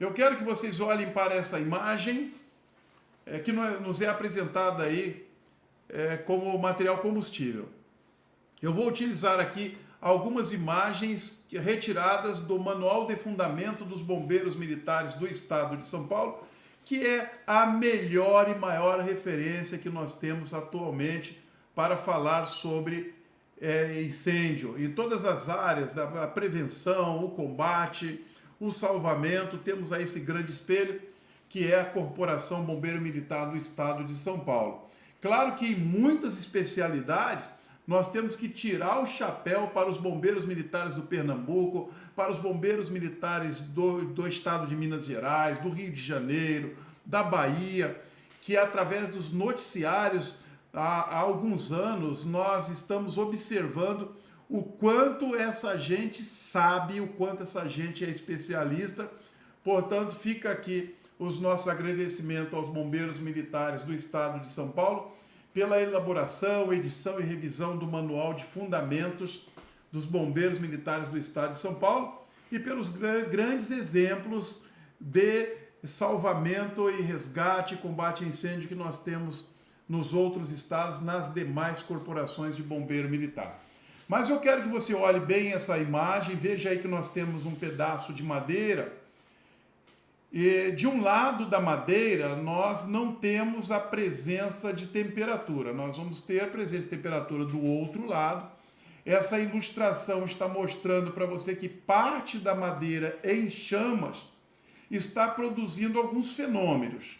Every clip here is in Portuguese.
Eu quero que vocês olhem para essa imagem que nos é apresentada aí como material combustível. Eu vou utilizar aqui algumas imagens retiradas do Manual de Fundamento dos Bombeiros Militares do Estado de São Paulo, que é a melhor e maior referência que nós temos atualmente para falar sobre incêndio. Em todas as áreas, da prevenção, o combate, o salvamento, temos aí esse grande espelho, que é a Corporação Bombeiro Militar do Estado de São Paulo. Claro que em muitas especialidades, nós temos que tirar o chapéu para os bombeiros militares do Pernambuco, para os bombeiros militares do estado de Minas Gerais, do Rio de Janeiro, da Bahia, que através dos noticiários, há alguns anos, nós estamos observando o quanto essa gente sabe, o quanto essa gente é especialista. Portanto, fica aqui os nossos agradecimentos aos bombeiros militares do estado de São Paulo, pela elaboração, edição e revisão do Manual de Fundamentos dos Bombeiros Militares do Estado de São Paulo e pelos grandes exemplos de salvamento e resgate e combate a incêndio que nós temos nos outros estados, nas demais corporações de bombeiro militar. Mas eu quero que você olhe bem essa imagem, veja aí que nós temos um pedaço de madeira. E de um lado da madeira, nós não temos a presença de temperatura. Nós vamos ter a presença de temperatura do outro lado. Essa ilustração está mostrando para você que parte da madeira em chamas está produzindo alguns fenômenos.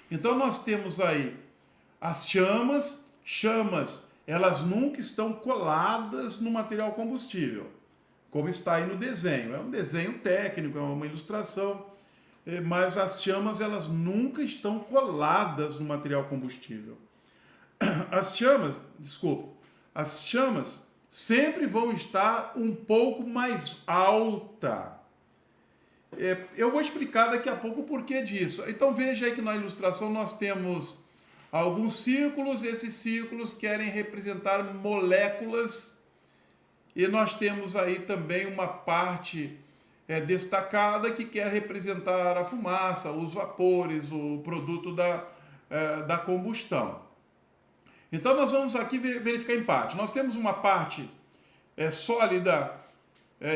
Então nós temos aí as chamas, elas nunca estão coladas no material combustível, como está aí no desenho. É um desenho técnico, é uma ilustração. Mas as chamas, elas nunca estão coladas no material combustível. As chamas sempre vão estar um pouco mais alta. Eu vou explicar daqui a pouco o porquê disso. Então veja aí que na ilustração nós temos alguns círculos, esses círculos querem representar moléculas, e nós temos aí também uma parte destacada que quer representar a fumaça, os vapores, o produto da combustão. Então nós vamos aqui verificar em parte. Nós temos uma parte sólida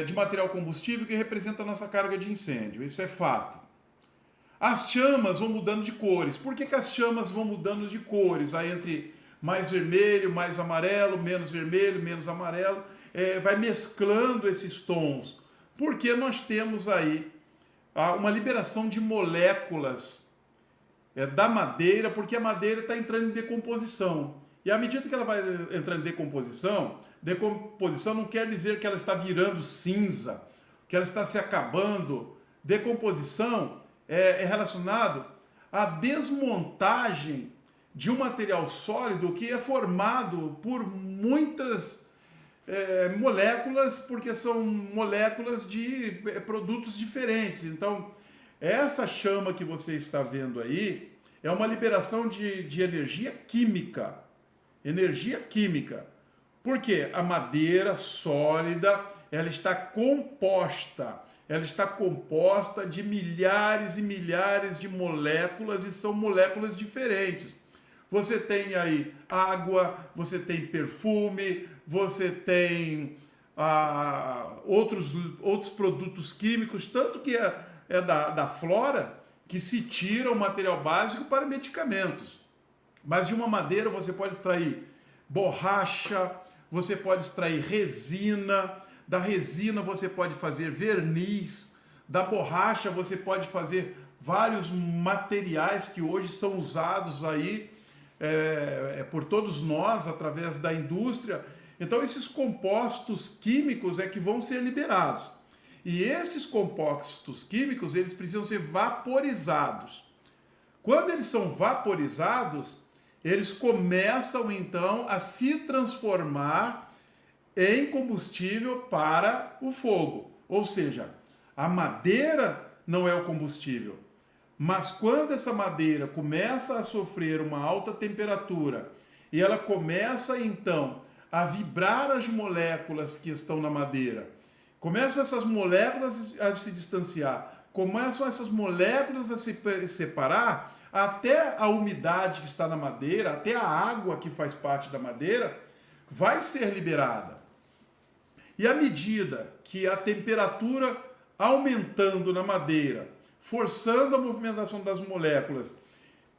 de material combustível que representa a nossa carga de incêndio, isso é fato. As chamas vão mudando de cores. Por que as chamas vão mudando de cores? Aí entre mais vermelho, mais amarelo, menos vermelho, menos amarelo, vai mesclando esses tons. Porque nós temos aí uma liberação de moléculas da madeira, porque a madeira está entrando em decomposição. E à medida que ela vai entrando em decomposição não quer dizer que ela está virando cinza, que ela está se acabando. Decomposição é relacionado à desmontagem de um material sólido que é formado por muitas moléculas, porque são moléculas de produtos diferentes. Então, essa chama que você está vendo aí é uma liberação de energia química. Energia química. Porque a madeira sólida, ela está composta. Ela está composta de milhares e milhares de moléculas, e são moléculas diferentes. Você tem aí água, você tem perfume, você tem outros produtos químicos, tanto que é da flora que se tira o material básico para medicamentos. Mas de uma madeira você pode extrair borracha, você pode extrair resina, da resina você pode fazer verniz, da borracha você pode fazer vários materiais que hoje são usados aí por todos nós através da indústria. Então esses compostos químicos que vão ser liberados. E esses compostos químicos, eles precisam ser vaporizados. Quando eles são vaporizados, eles começam então a se transformar em combustível para o fogo. Ou seja, a madeira não é o combustível. Mas quando essa madeira começa a sofrer uma alta temperatura e ela começa então a vibrar as moléculas que estão na madeira, começam essas moléculas a se distanciar, começam essas moléculas a se separar, até a umidade que está na madeira, até a água que faz parte da madeira, vai ser liberada. E à medida que a temperatura aumentando na madeira, forçando a movimentação das moléculas,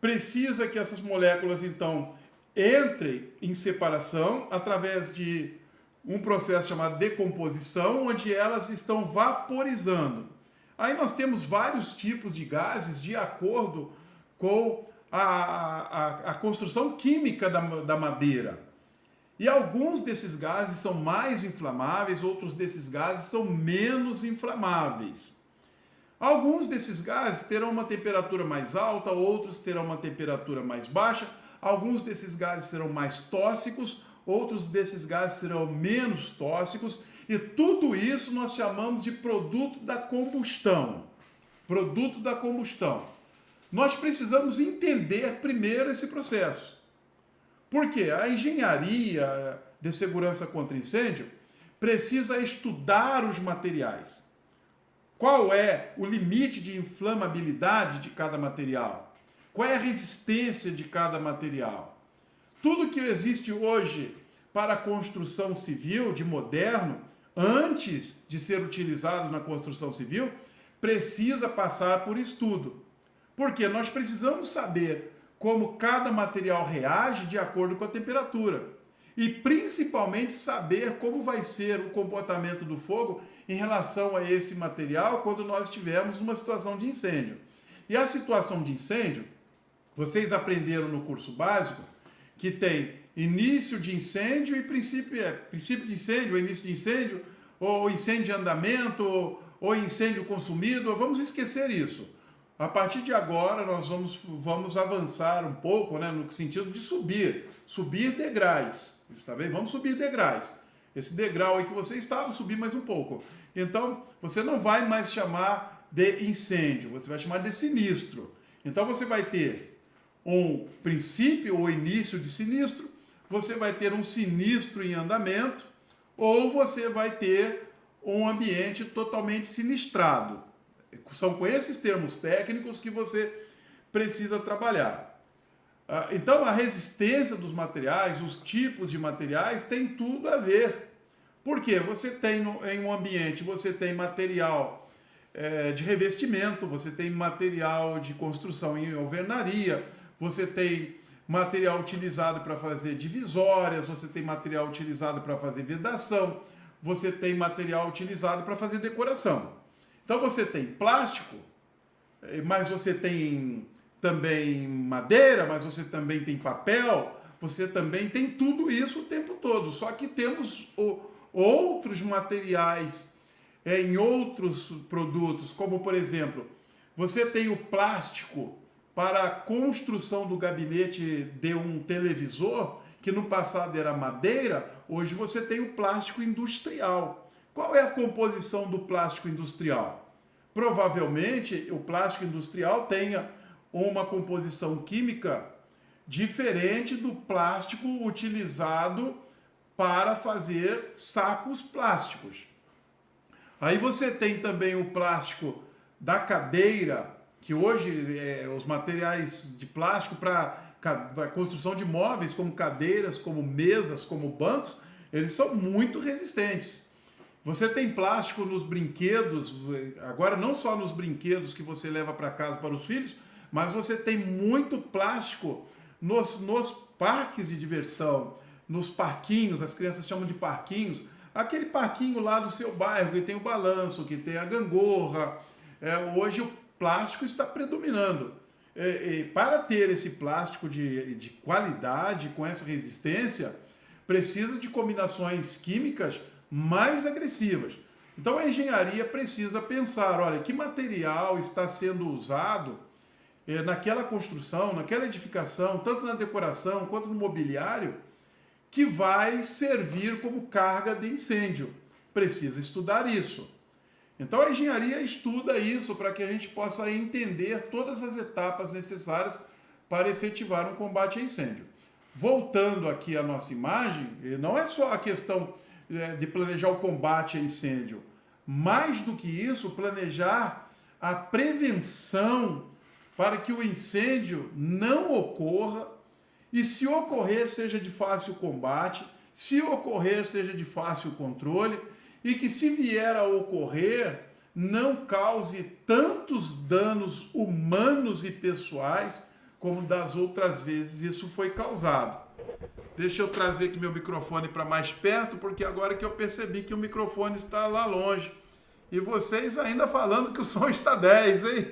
precisa que essas moléculas, então, entrem em separação através de um processo chamado decomposição, onde elas estão vaporizando. Aí nós temos vários tipos de gases de acordo com a construção química da madeira. E alguns desses gases são mais inflamáveis, outros desses gases são menos inflamáveis. Alguns desses gases terão uma temperatura mais alta, outros terão uma temperatura mais baixa, alguns desses gases serão mais tóxicos, outros desses gases serão menos tóxicos, e tudo isso nós chamamos de produto da combustão. Produto da combustão. Nós precisamos entender primeiro esse processo. Porque a engenharia de segurança contra incêndio precisa estudar os materiais. Qual é o limite de inflamabilidade de cada material? Qual é a resistência de cada material? Tudo que existe hoje para a construção civil, de moderno, antes de ser utilizado na construção civil, precisa passar por estudo. Porque nós precisamos saber como cada material reage de acordo com a temperatura. E principalmente saber como vai ser o comportamento do fogo em relação a esse material quando nós estivermos numa situação de incêndio. E a situação de incêndio, vocês aprenderam no curso básico que tem início de incêndio e princípio de incêndio, ou início de incêndio, ou incêndio em andamento, ou incêndio consumido. Vamos esquecer isso. A partir de agora, nós vamos avançar um pouco, né, no sentido de subir degraus, está bem? Vamos subir degraus. Esse degrau aí que você estava, subir mais um pouco. Então, você não vai mais chamar de incêndio, você vai chamar de sinistro. Então, você vai ter um princípio ou início de sinistro, você vai ter um sinistro em andamento, ou você vai ter um ambiente totalmente sinistrado. São com esses termos técnicos que você precisa trabalhar. Então, a resistência dos materiais, os tipos de materiais, tem tudo a ver. Por quê? Você tem em um ambiente, você tem material de revestimento, você tem material de construção em alvenaria, você tem material utilizado para fazer divisórias, você tem material utilizado para fazer vedação, você tem material utilizado para fazer decoração. Então você tem plástico, mas você tem também madeira, mas você também tem papel, você também tem tudo isso o tempo todo. Só que temos outros materiais em outros produtos, como por exemplo, você tem o plástico para a construção do gabinete de um televisor, que no passado era madeira, hoje você tem o plástico industrial. Qual é a composição do plástico industrial? Provavelmente o plástico industrial tenha uma composição química diferente do plástico utilizado para fazer sacos plásticos. Aí você tem também o plástico da cadeira, que hoje os materiais de plástico para a construção de móveis, como cadeiras, como mesas, como bancos, eles são muito resistentes. Você tem plástico nos brinquedos, agora não só nos brinquedos que você leva para casa para os filhos, mas você tem muito plástico nos parques de diversão, nos parquinhos, as crianças chamam de parquinhos, aquele parquinho lá do seu bairro, que tem o balanço, que tem a gangorra. Hoje o plástico está predominando. Para ter esse plástico de qualidade, com essa resistência, precisa de combinações químicas mais agressivas. Então a engenharia precisa pensar, olha, que material está sendo usado naquela construção, naquela edificação, tanto na decoração quanto no mobiliário, que vai servir como carga de incêndio. Precisa estudar isso. Então a engenharia estuda isso para que a gente possa entender todas as etapas necessárias para efetivar um combate a incêndio. Voltando aqui à nossa imagem, não é só a questão de planejar o combate a incêndio. Mais do que isso, planejar a prevenção para que o incêndio não ocorra e, se ocorrer, seja de fácil combate, se ocorrer, seja de fácil controle e que, se vier a ocorrer, não cause tantos danos humanos e pessoais como das outras vezes isso foi causado. Deixa eu trazer aqui meu microfone para mais perto, porque agora que eu percebi que o microfone está lá longe. E vocês ainda falando que o som está 10, hein?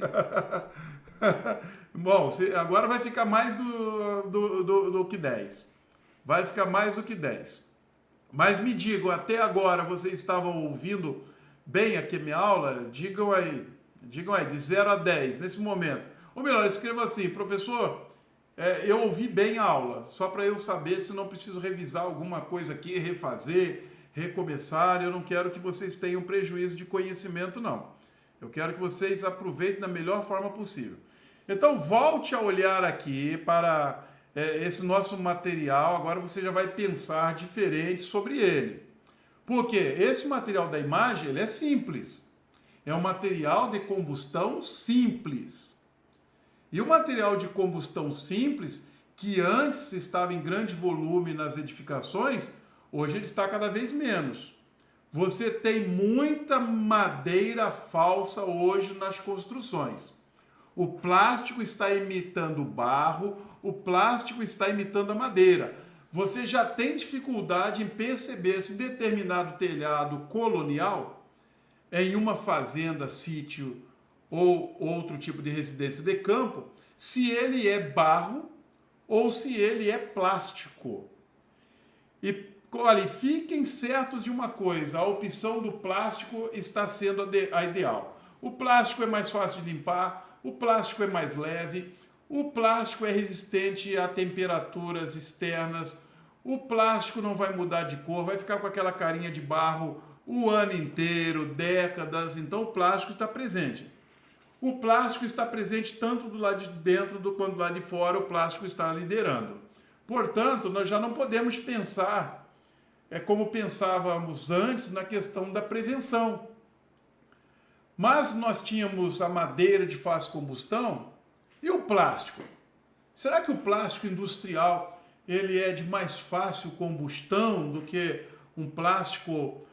Bom, agora vai ficar mais do que 10. Vai ficar mais do que 10. Mas me digam, até agora vocês estavam ouvindo bem aqui a minha aula? Digam aí, de 0 a 10, nesse momento. Ou melhor, escreva assim: professor, eu ouvi bem a aula, só para eu saber se não preciso revisar alguma coisa aqui, refazer, recomeçar. Eu não quero que vocês tenham prejuízo de conhecimento, não. Eu quero que vocês aproveitem da melhor forma possível. Então, volte a olhar aqui para esse nosso material. Agora você já vai pensar diferente sobre ele. Porque esse material da imagem, ele é simples. É um material de combustão simples. E o material de combustão simples, que antes estava em grande volume nas edificações, hoje ele está cada vez menos. Você tem muita madeira falsa hoje nas construções. O plástico está imitando o barro, o plástico está imitando a madeira. Você já tem dificuldade em perceber se determinado telhado colonial, em uma fazenda, sítio ou outro tipo de residência de campo, se ele é barro ou se ele é plástico. E olha, fiquem certos de uma coisa: a opção do plástico está sendo a ideal. O plástico é mais fácil de limpar, o plástico é mais leve, o plástico é resistente a temperaturas externas, o plástico não vai mudar de cor, vai ficar com aquela carinha de barro o ano inteiro, décadas. Então o plástico está presente. O plástico está presente tanto do lado de dentro quanto do lado de fora. O plástico está liderando. Portanto, nós já não podemos pensar como pensávamos antes na questão da prevenção. Mas nós tínhamos a madeira de fácil combustão e o plástico. Será que o plástico industrial ele é de mais fácil combustão do que um plástico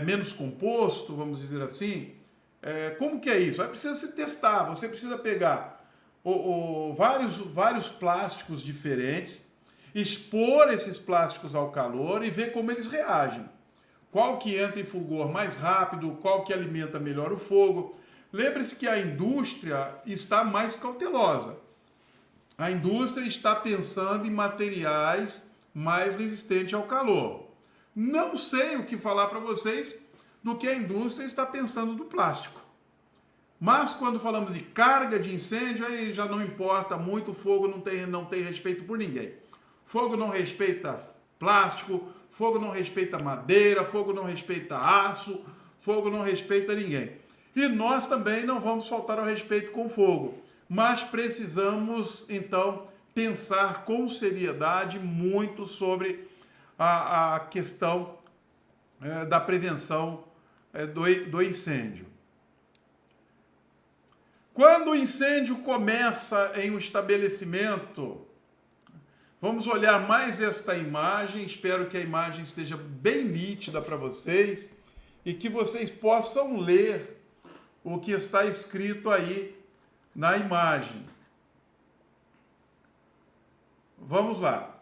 menos composto, vamos dizer assim? Como que é isso? Aí precisa se testar. Você precisa pegar vários plásticos diferentes, expor esses plásticos ao calor e ver como eles reagem. Qual que entra em fulgor mais rápido, qual que alimenta melhor o fogo. Lembre-se que a indústria está mais cautelosa. A indústria está pensando em materiais mais resistentes ao calor. Não sei o que falar para vocês do que a indústria está pensando do plástico. Mas quando falamos de carga de incêndio, aí já não importa muito, o fogo não tem respeito por ninguém. Fogo não respeita plástico, fogo não respeita madeira, fogo não respeita aço, fogo não respeita ninguém. E nós também não vamos faltar ao respeito com fogo. Mas precisamos, então, pensar com seriedade muito sobre a questão da prevenção do incêndio. Quando o incêndio começa em um estabelecimento, vamos olhar mais esta imagem. Espero que a imagem esteja bem nítida para vocês e que vocês possam ler o que está escrito aí na imagem. Vamos lá.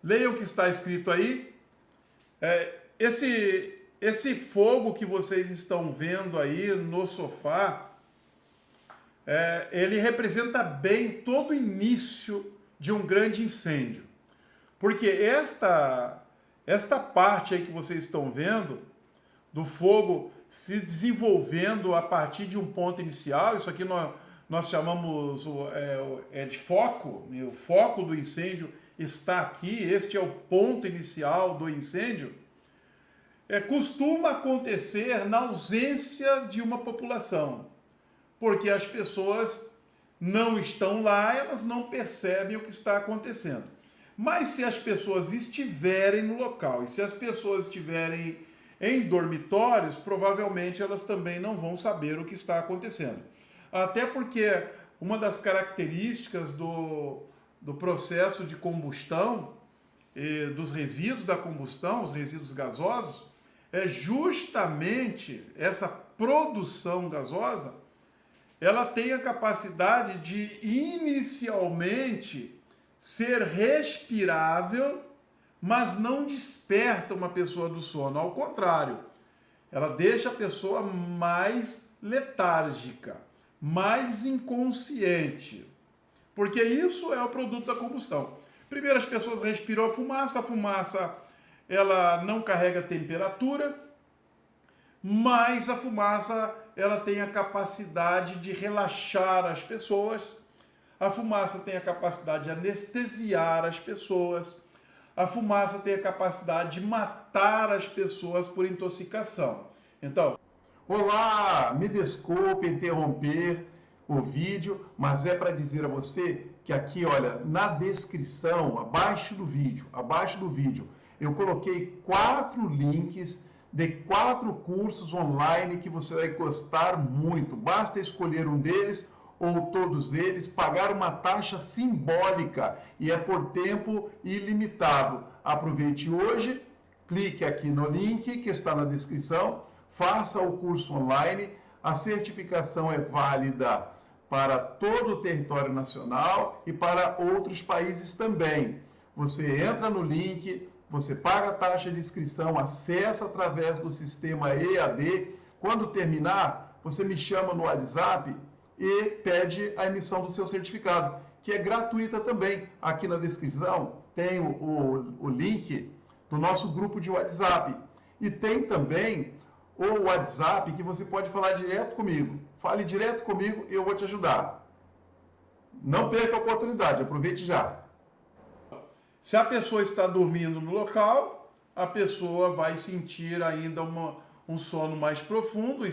Leiam o que está escrito aí. Esse fogo que vocês estão vendo aí no sofá, ele representa bem todo o início de um grande incêndio. Porque esta parte aí que vocês estão vendo, do fogo se desenvolvendo a partir de um ponto inicial, isso aqui nós chamamos de foco, o foco do incêndio está aqui, este é o ponto inicial do incêndio, costuma acontecer na ausência de uma população, porque as pessoas não estão lá, elas não percebem o que está acontecendo. Mas se as pessoas estiverem no local, e se as pessoas estiverem em dormitórios, provavelmente elas também não vão saber o que está acontecendo. Até porque uma das características do processo de combustão, dos resíduos da combustão, os resíduos gasosos, é justamente essa produção gasosa, ela tem a capacidade de inicialmente ser respirável, mas não desperta uma pessoa do sono. Ao contrário, ela deixa a pessoa mais letárgica, mais inconsciente. Porque isso é o produto da combustão. Primeiro as pessoas respiram a fumaça ela não carrega temperatura, mas a fumaça ela tem a capacidade de relaxar as pessoas, a fumaça tem a capacidade de anestesiar as pessoas, a fumaça tem a capacidade de matar as pessoas por intoxicação. Então, olá, me desculpe interromper o vídeo, mas é para dizer a você que aqui, olha, na descrição, abaixo do vídeo, eu coloquei 4 links de 4 cursos online que você vai gostar muito. Basta escolher um deles ou todos eles, pagar uma taxa simbólica e é por tempo ilimitado. Aproveite hoje, clique aqui no link que está na descrição, faça o curso online, a certificação é válida para todo o território nacional e para outros países também. Você entra no link, você paga a taxa de inscrição, acessa através do sistema EAD. Quando terminar, você me chama no WhatsApp e pede a emissão do seu certificado, que é gratuita também. Aqui na descrição tem o link do nosso grupo de WhatsApp. E tem também o WhatsApp que você pode falar direto comigo. Fale direto comigo e eu vou te ajudar. Não perca a oportunidade, aproveite já. Se a pessoa está dormindo no local, a pessoa vai sentir ainda um sono mais profundo,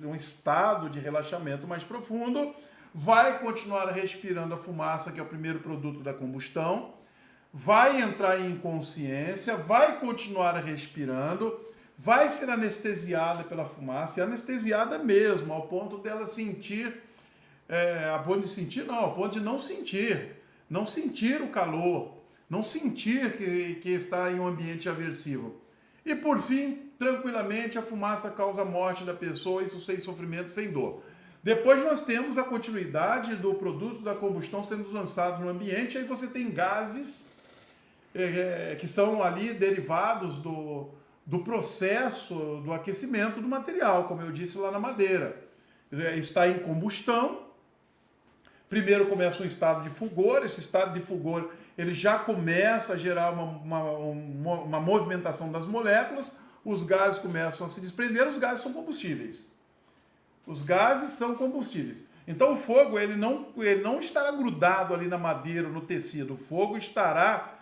um estado de relaxamento mais profundo, vai continuar respirando a fumaça, que é o primeiro produto da combustão, vai entrar em inconsciência, vai continuar respirando, vai ser anestesiada pela fumaça, e anestesiada mesmo, ao ponto dela sentir, ao ponto de não sentir o calor, não sentir que está em um ambiente aversivo. E por fim, tranquilamente, a fumaça causa a morte da pessoa, isso sem sofrimento, sem dor. Depois nós temos a continuidade do produto da combustão sendo lançado no ambiente, aí você tem gases que são ali derivados do processo do aquecimento do material, como eu disse lá na madeira. Está em combustão, primeiro começa um estado de fulgor, esse estado de fulgor ele já começa a gerar uma movimentação das moléculas, os gases começam a se desprender, os gases são combustíveis. Os gases são combustíveis. Então o fogo ele não estará grudado ali na madeira, no tecido, o fogo estará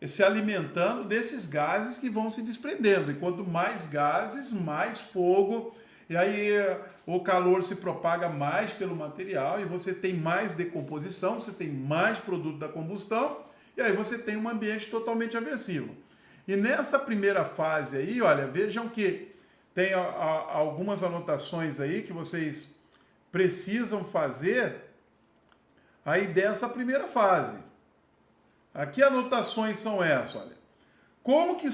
se alimentando desses gases que vão se desprendendo. E quanto mais gases, mais fogo, e aí o calor se propaga mais pelo material e você tem mais decomposição, você tem mais produto da combustão, e aí você tem um ambiente totalmente aversivo. E nessa primeira fase aí, olha, vejam que tem algumas anotações aí que vocês precisam fazer aí dessa primeira fase. Aqui anotações são essas, olha. Como que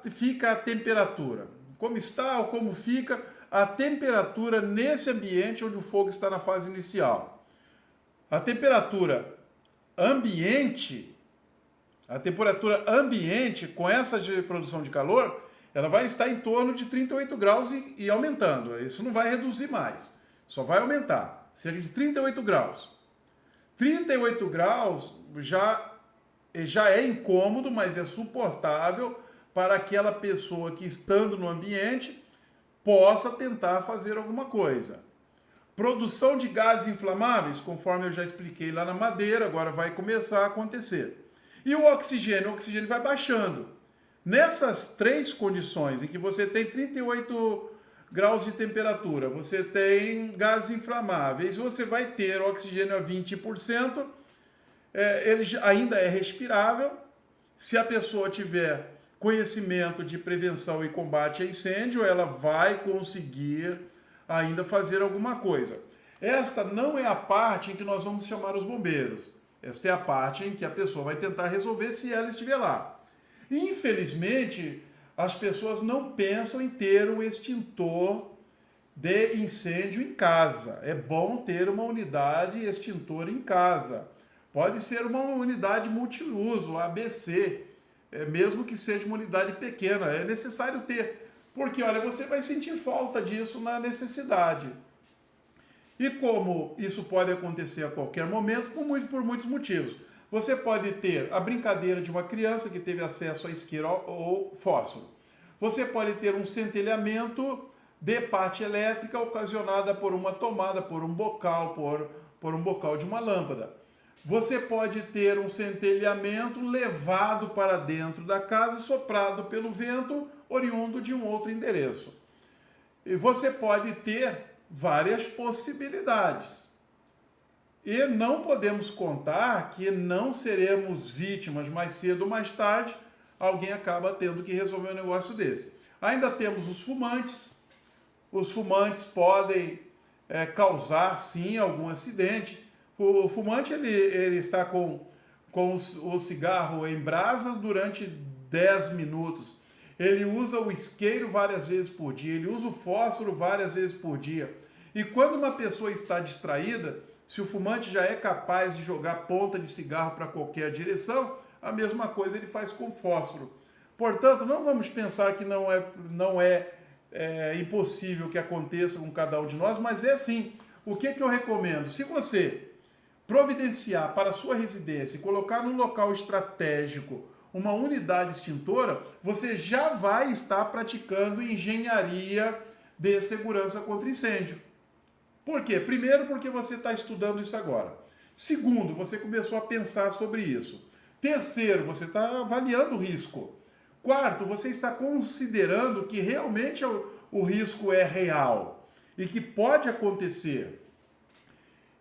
fica a temperatura? Como está ou como fica a temperatura nesse ambiente onde o fogo está na fase inicial? A temperatura ambiente com essa produção de calor, ela vai estar em torno de 38 graus e aumentando. Isso não vai reduzir mais, só vai aumentar, cerca de 38 graus. 38 graus já é incômodo, mas é suportável para aquela pessoa que, estando no ambiente, possa tentar fazer alguma coisa. Produção de gases inflamáveis, conforme eu já expliquei lá na madeira, agora vai começar a acontecer. E o oxigênio vai baixando. Nessas 3 condições, em que você tem 38 graus de temperatura, você tem gases inflamáveis, você vai ter oxigênio a 20%, ele ainda é respirável. Se a pessoa tiver conhecimento de prevenção e combate a incêndio, ela vai conseguir ainda fazer alguma coisa. Esta não é a parte em que nós vamos chamar os bombeiros. Esta é a parte em que a pessoa vai tentar resolver se ela estiver lá. Infelizmente, as pessoas não pensam em ter um extintor de incêndio em casa. É bom ter uma unidade extintora em casa. Pode ser uma unidade multiuso, ABC, mesmo que seja uma unidade pequena. É necessário ter, porque olha, você vai sentir falta disso na necessidade. E como isso pode acontecer a qualquer momento, por muitos motivos. Você pode ter a brincadeira de uma criança que teve acesso a isqueiro ou fósforo. Você pode ter um centelhamento de parte elétrica ocasionada por uma tomada, por um bocal, por um bocal de uma lâmpada. Você pode ter um centelhamento levado para dentro da casa, soprado pelo vento, oriundo de um outro endereço. E você pode ter várias possibilidades. E não podemos contar que não seremos vítimas mais cedo ou mais tarde, alguém acaba tendo que resolver um negócio desse. Ainda temos os fumantes. Os fumantes podem causar, sim, algum acidente. O fumante ele está com o cigarro em brasas durante 10 minutos. Ele usa o isqueiro várias vezes por dia, ele usa o fósforo várias vezes por dia. E quando uma pessoa está distraída, se o fumante já é capaz de jogar ponta de cigarro para qualquer direção, a mesma coisa ele faz com fósforo. Portanto, não vamos pensar que não é impossível que aconteça com cada um de nós, mas é sim. O que eu recomendo? Se você providenciar para a sua residência e colocar num local estratégico uma unidade extintora, você já vai estar praticando engenharia de segurança contra incêndio. Por quê? Primeiro, porque você está estudando isso agora. Segundo, você começou a pensar sobre isso. Terceiro, você está avaliando o risco. Quarto, você está considerando que realmente o risco é real e que pode acontecer.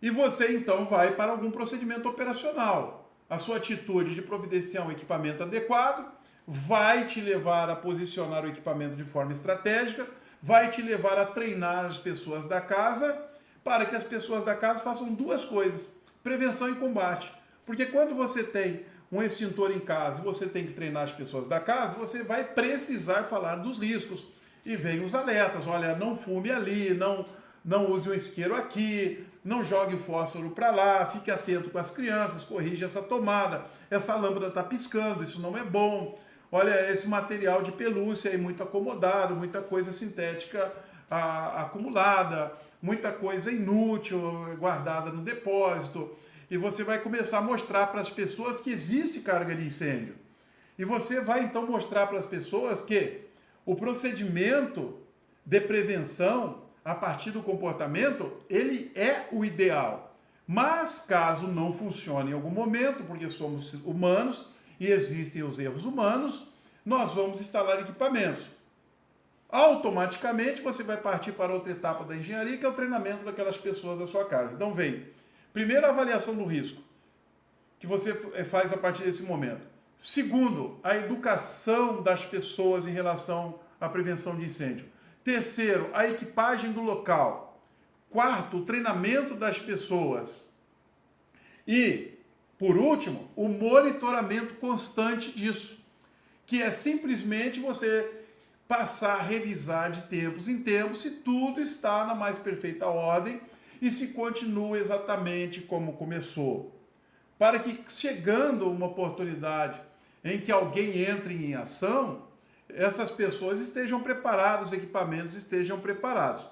E você então vai para algum procedimento operacional. A sua atitude de providenciar um equipamento adequado vai te levar a posicionar o equipamento de forma estratégica, vai te levar a treinar as pessoas da casa para que as pessoas da casa façam duas coisas: prevenção e combate. Porque quando você tem um extintor em casa e você tem que treinar as pessoas da casa, você vai precisar falar dos riscos. E vem os alertas: olha, não fume ali, não use o isqueiro aqui, não jogue o fósforo para lá, fique atento com as crianças, corrija essa tomada, essa lâmpada está piscando, isso não é bom. Olha, esse material de pelúcia aí muito acomodado, muita coisa sintética acumulada, muita coisa inútil guardada no depósito. E você vai começar a mostrar para as pessoas que existe carga de incêndio. E você vai então mostrar para as pessoas que o procedimento de prevenção a partir do comportamento, ele é o ideal. Mas caso não funcione em algum momento, porque somos humanos e existem os erros humanos, nós vamos instalar equipamentos. Automaticamente você vai partir para outra etapa da engenharia, que é o treinamento daquelas pessoas da sua casa. Então vem, primeiro, a avaliação do risco, que você faz a partir desse momento. Segundo, a educação das pessoas em relação à prevenção de incêndio. Terceiro, a equipagem do local. Quarto, o treinamento das pessoas. E, por último, o monitoramento constante disso, que é simplesmente você passar a revisar de tempos em tempos se tudo está na mais perfeita ordem e se continua exatamente como começou. Para que, chegando uma oportunidade em que alguém entre em ação, essas pessoas estejam preparadas, os equipamentos estejam preparados.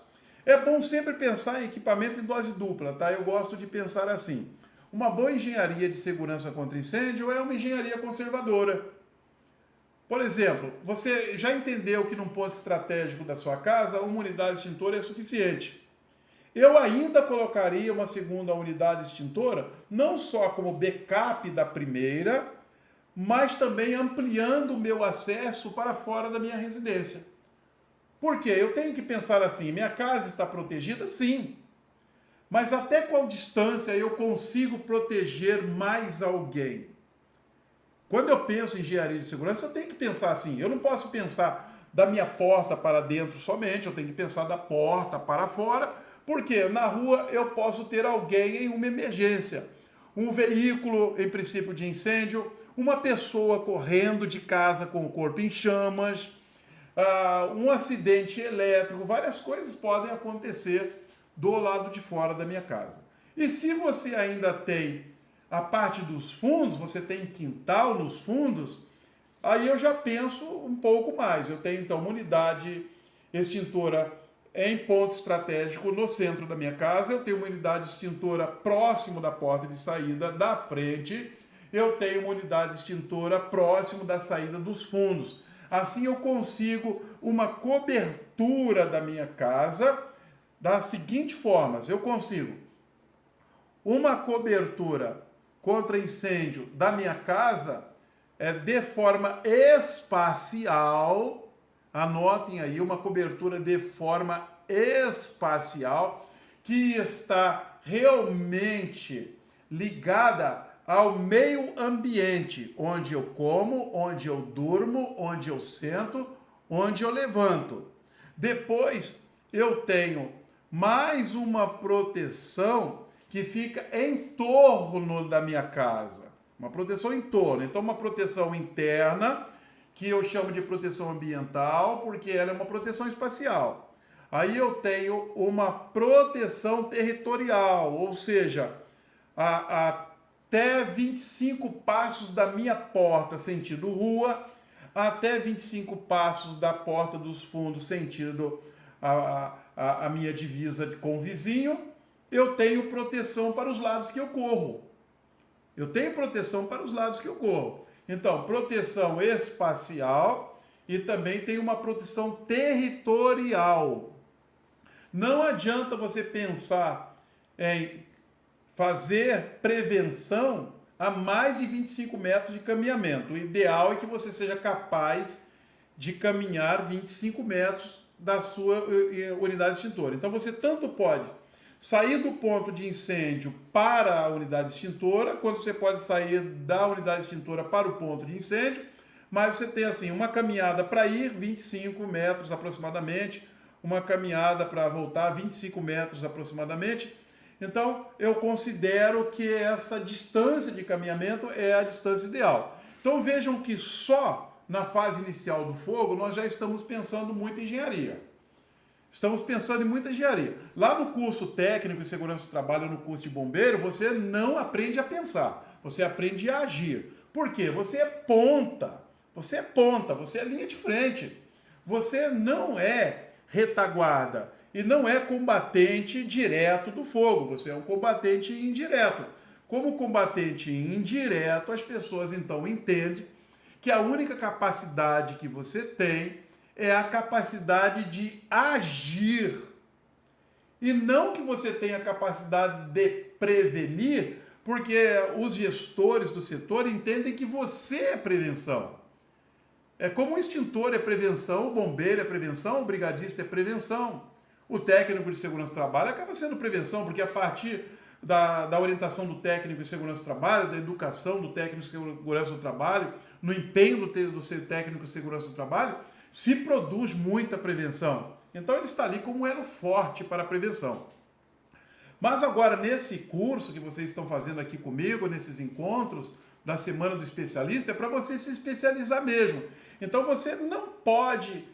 É bom sempre pensar em equipamento em dose dupla, tá? Eu gosto de pensar assim. Uma boa engenharia de segurança contra incêndio é uma engenharia conservadora. Por exemplo, você já entendeu que num ponto estratégico da sua casa, uma unidade extintora é suficiente. Eu ainda colocaria uma segunda unidade extintora, não só como backup da primeira, mas também ampliando o meu acesso para fora da minha residência. Por quê? Eu tenho que pensar assim: minha casa está protegida? Sim. Mas até qual distância eu consigo proteger mais alguém? Quando eu penso em engenharia de segurança, eu tenho que pensar assim. Eu não posso pensar da minha porta para dentro somente, eu tenho que pensar da porta para fora, porque na rua eu posso ter alguém em uma emergência. Um veículo em princípio de incêndio, uma pessoa correndo de casa com o corpo em chamas, um acidente elétrico, várias coisas podem acontecer do lado de fora da minha casa. E se você ainda tem a parte dos fundos, você tem quintal nos fundos, aí eu já penso um pouco mais. Eu tenho então uma unidade extintora em ponto estratégico no centro da minha casa, eu tenho uma unidade extintora próximo da porta de saída da frente, eu tenho uma unidade extintora próximo da saída dos fundos. Assim eu consigo uma cobertura da minha casa das seguintes formas. Eu consigo uma cobertura contra incêndio da minha casa de forma espacial. Anotem aí, uma cobertura de forma espacial que está realmente ligada ao meio ambiente, onde eu como, onde eu durmo, onde eu sento, onde eu levanto. Depois eu tenho mais uma proteção que fica em torno da minha casa. Uma proteção em torno. Então, uma proteção interna, que eu chamo de proteção ambiental, porque ela é uma proteção espacial. Aí eu tenho uma proteção territorial, ou seja, até 25 passos da minha porta, sentido rua, até 25 passos da porta dos fundos, sentido a minha divisa com o vizinho, eu tenho proteção para os lados que eu corro. Eu tenho proteção para os lados que eu corro. Então, proteção espacial e também tem uma proteção territorial. Não adianta você pensar em fazer prevenção a mais de 25 metros de caminhamento. O ideal é que você seja capaz de caminhar 25 metros da sua unidade extintora. Então, você tanto pode sair do ponto de incêndio para a unidade extintora, quando você pode sair da unidade extintora para o ponto de incêndio, mas você tem assim uma caminhada para ir, 25 metros aproximadamente, uma caminhada para voltar, 25 metros aproximadamente. Então, eu considero que essa distância de caminhamento é a distância ideal. Então, vejam que só na fase inicial do fogo, nós já estamos pensando muito em engenharia. Estamos pensando em muita engenharia. Lá no curso técnico em segurança do trabalho, no curso de bombeiro, você não aprende a pensar, você aprende a agir. Por quê? Você é ponta, você é linha de frente. Você não é retaguarda e não é combatente direto do fogo, você é um combatente indireto. Como combatente indireto, as pessoas então entendem que a única capacidade que você tem é a capacidade de agir. E não que você tenha a capacidade de prevenir, porque os gestores do setor entendem que você é prevenção. É como o extintor é prevenção, o bombeiro é prevenção, o brigadista é prevenção. O técnico de segurança do trabalho acaba sendo prevenção, porque a partir da orientação do técnico de segurança do trabalho, da educação do técnico de segurança do trabalho, no empenho do seu técnico de segurança do trabalho, se produz muita prevenção. Então ele está ali como um elo forte para a prevenção. Mas agora, nesse curso que vocês estão fazendo aqui comigo, nesses encontros da Semana do Especialista, é para você se especializar mesmo. Então você não pode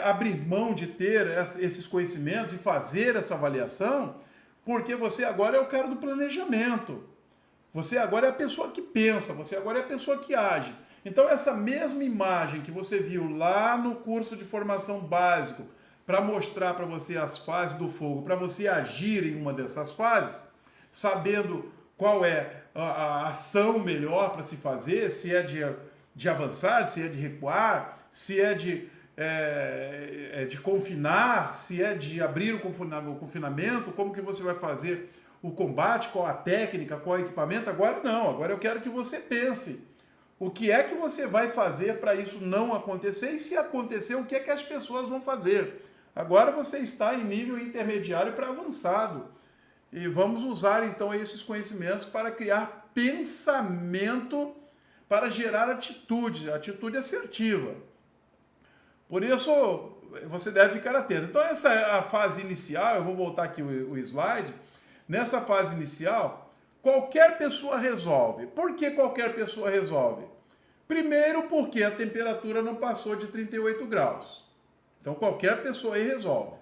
abrir mão de ter esses conhecimentos e fazer essa avaliação, porque você agora é o cara do planejamento. Você agora é a pessoa que pensa, você agora é a pessoa que age. Então, essa mesma imagem que você viu lá no curso de formação básico, para mostrar para você as fases do fogo, para você agir em uma dessas fases, sabendo qual é a ação melhor para se fazer, se é de avançar, se é de recuar, se é de confinar, se é de abrir o confinamento, como que você vai fazer o combate, qual a técnica, qual o equipamento. Agora não, agora eu quero que você pense. O que é que você vai fazer para isso não acontecer? E se acontecer, o que é que as pessoas vão fazer? Agora você está em nível intermediário para avançado. E vamos usar então esses conhecimentos para criar pensamento para gerar atitude assertiva. Por isso, você deve ficar atento. Então, essa é a fase inicial. Eu vou voltar aqui o slide. Nessa fase inicial, qualquer pessoa resolve. Por que qualquer pessoa resolve? Primeiro, porque a temperatura não passou de 38 graus. Então, qualquer pessoa aí resolve.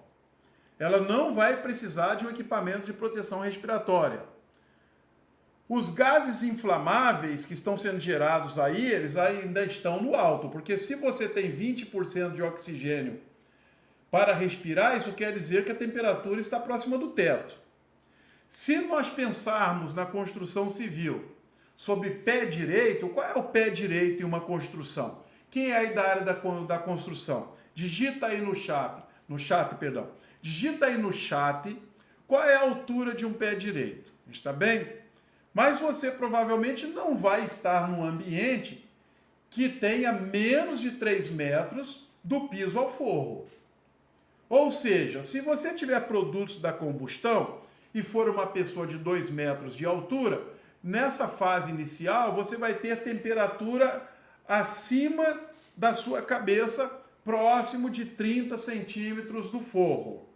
Ela não vai precisar de um equipamento de proteção respiratória. Os gases inflamáveis que estão sendo gerados aí, eles ainda estão no alto, porque se você tem 20% de oxigênio para respirar, isso quer dizer que a temperatura está próxima do teto. Se nós pensarmos na construção civil sobre pé direito, qual é o pé direito em uma construção? Quem é aí da área da construção? Digita aí no chat, Digita aí no chat qual é a altura de um pé direito. Está bem? Mas você provavelmente não vai estar num ambiente que tenha menos de 3 metros do piso ao forro. Ou seja, se você tiver produtos da combustão e for uma pessoa de 2 metros de altura, nessa fase inicial você vai ter temperatura acima da sua cabeça, próximo de 30 centímetros do forro.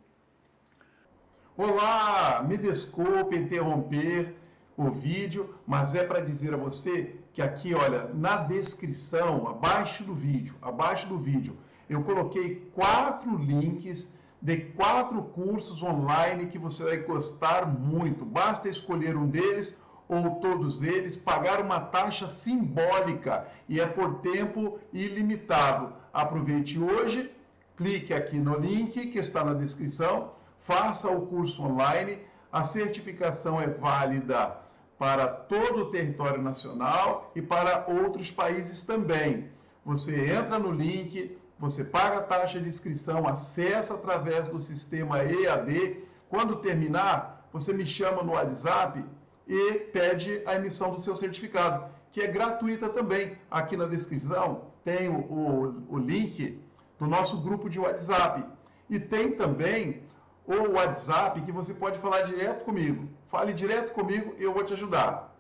Olá, me desculpe interromper o vídeo, mas é para dizer a você que aqui, olha, na descrição, abaixo do vídeo, eu coloquei 4 links de 4 cursos online que você vai gostar muito. Basta escolher um deles ou todos eles, pagar uma taxa simbólica e é por tempo ilimitado. Aproveite hoje, clique aqui no link que está na descrição, faça o curso online. A certificação é válida para todo o território nacional e para outros países também. Você entra no link, você paga a taxa de inscrição, acessa através do sistema EAD. Quando terminar, você me chama no WhatsApp e pede a emissão do seu certificado, que é gratuita também. Aqui na descrição tem o link do nosso grupo de WhatsApp. E tem também o WhatsApp que você pode falar direto comigo. Fale direto comigo e eu vou te ajudar.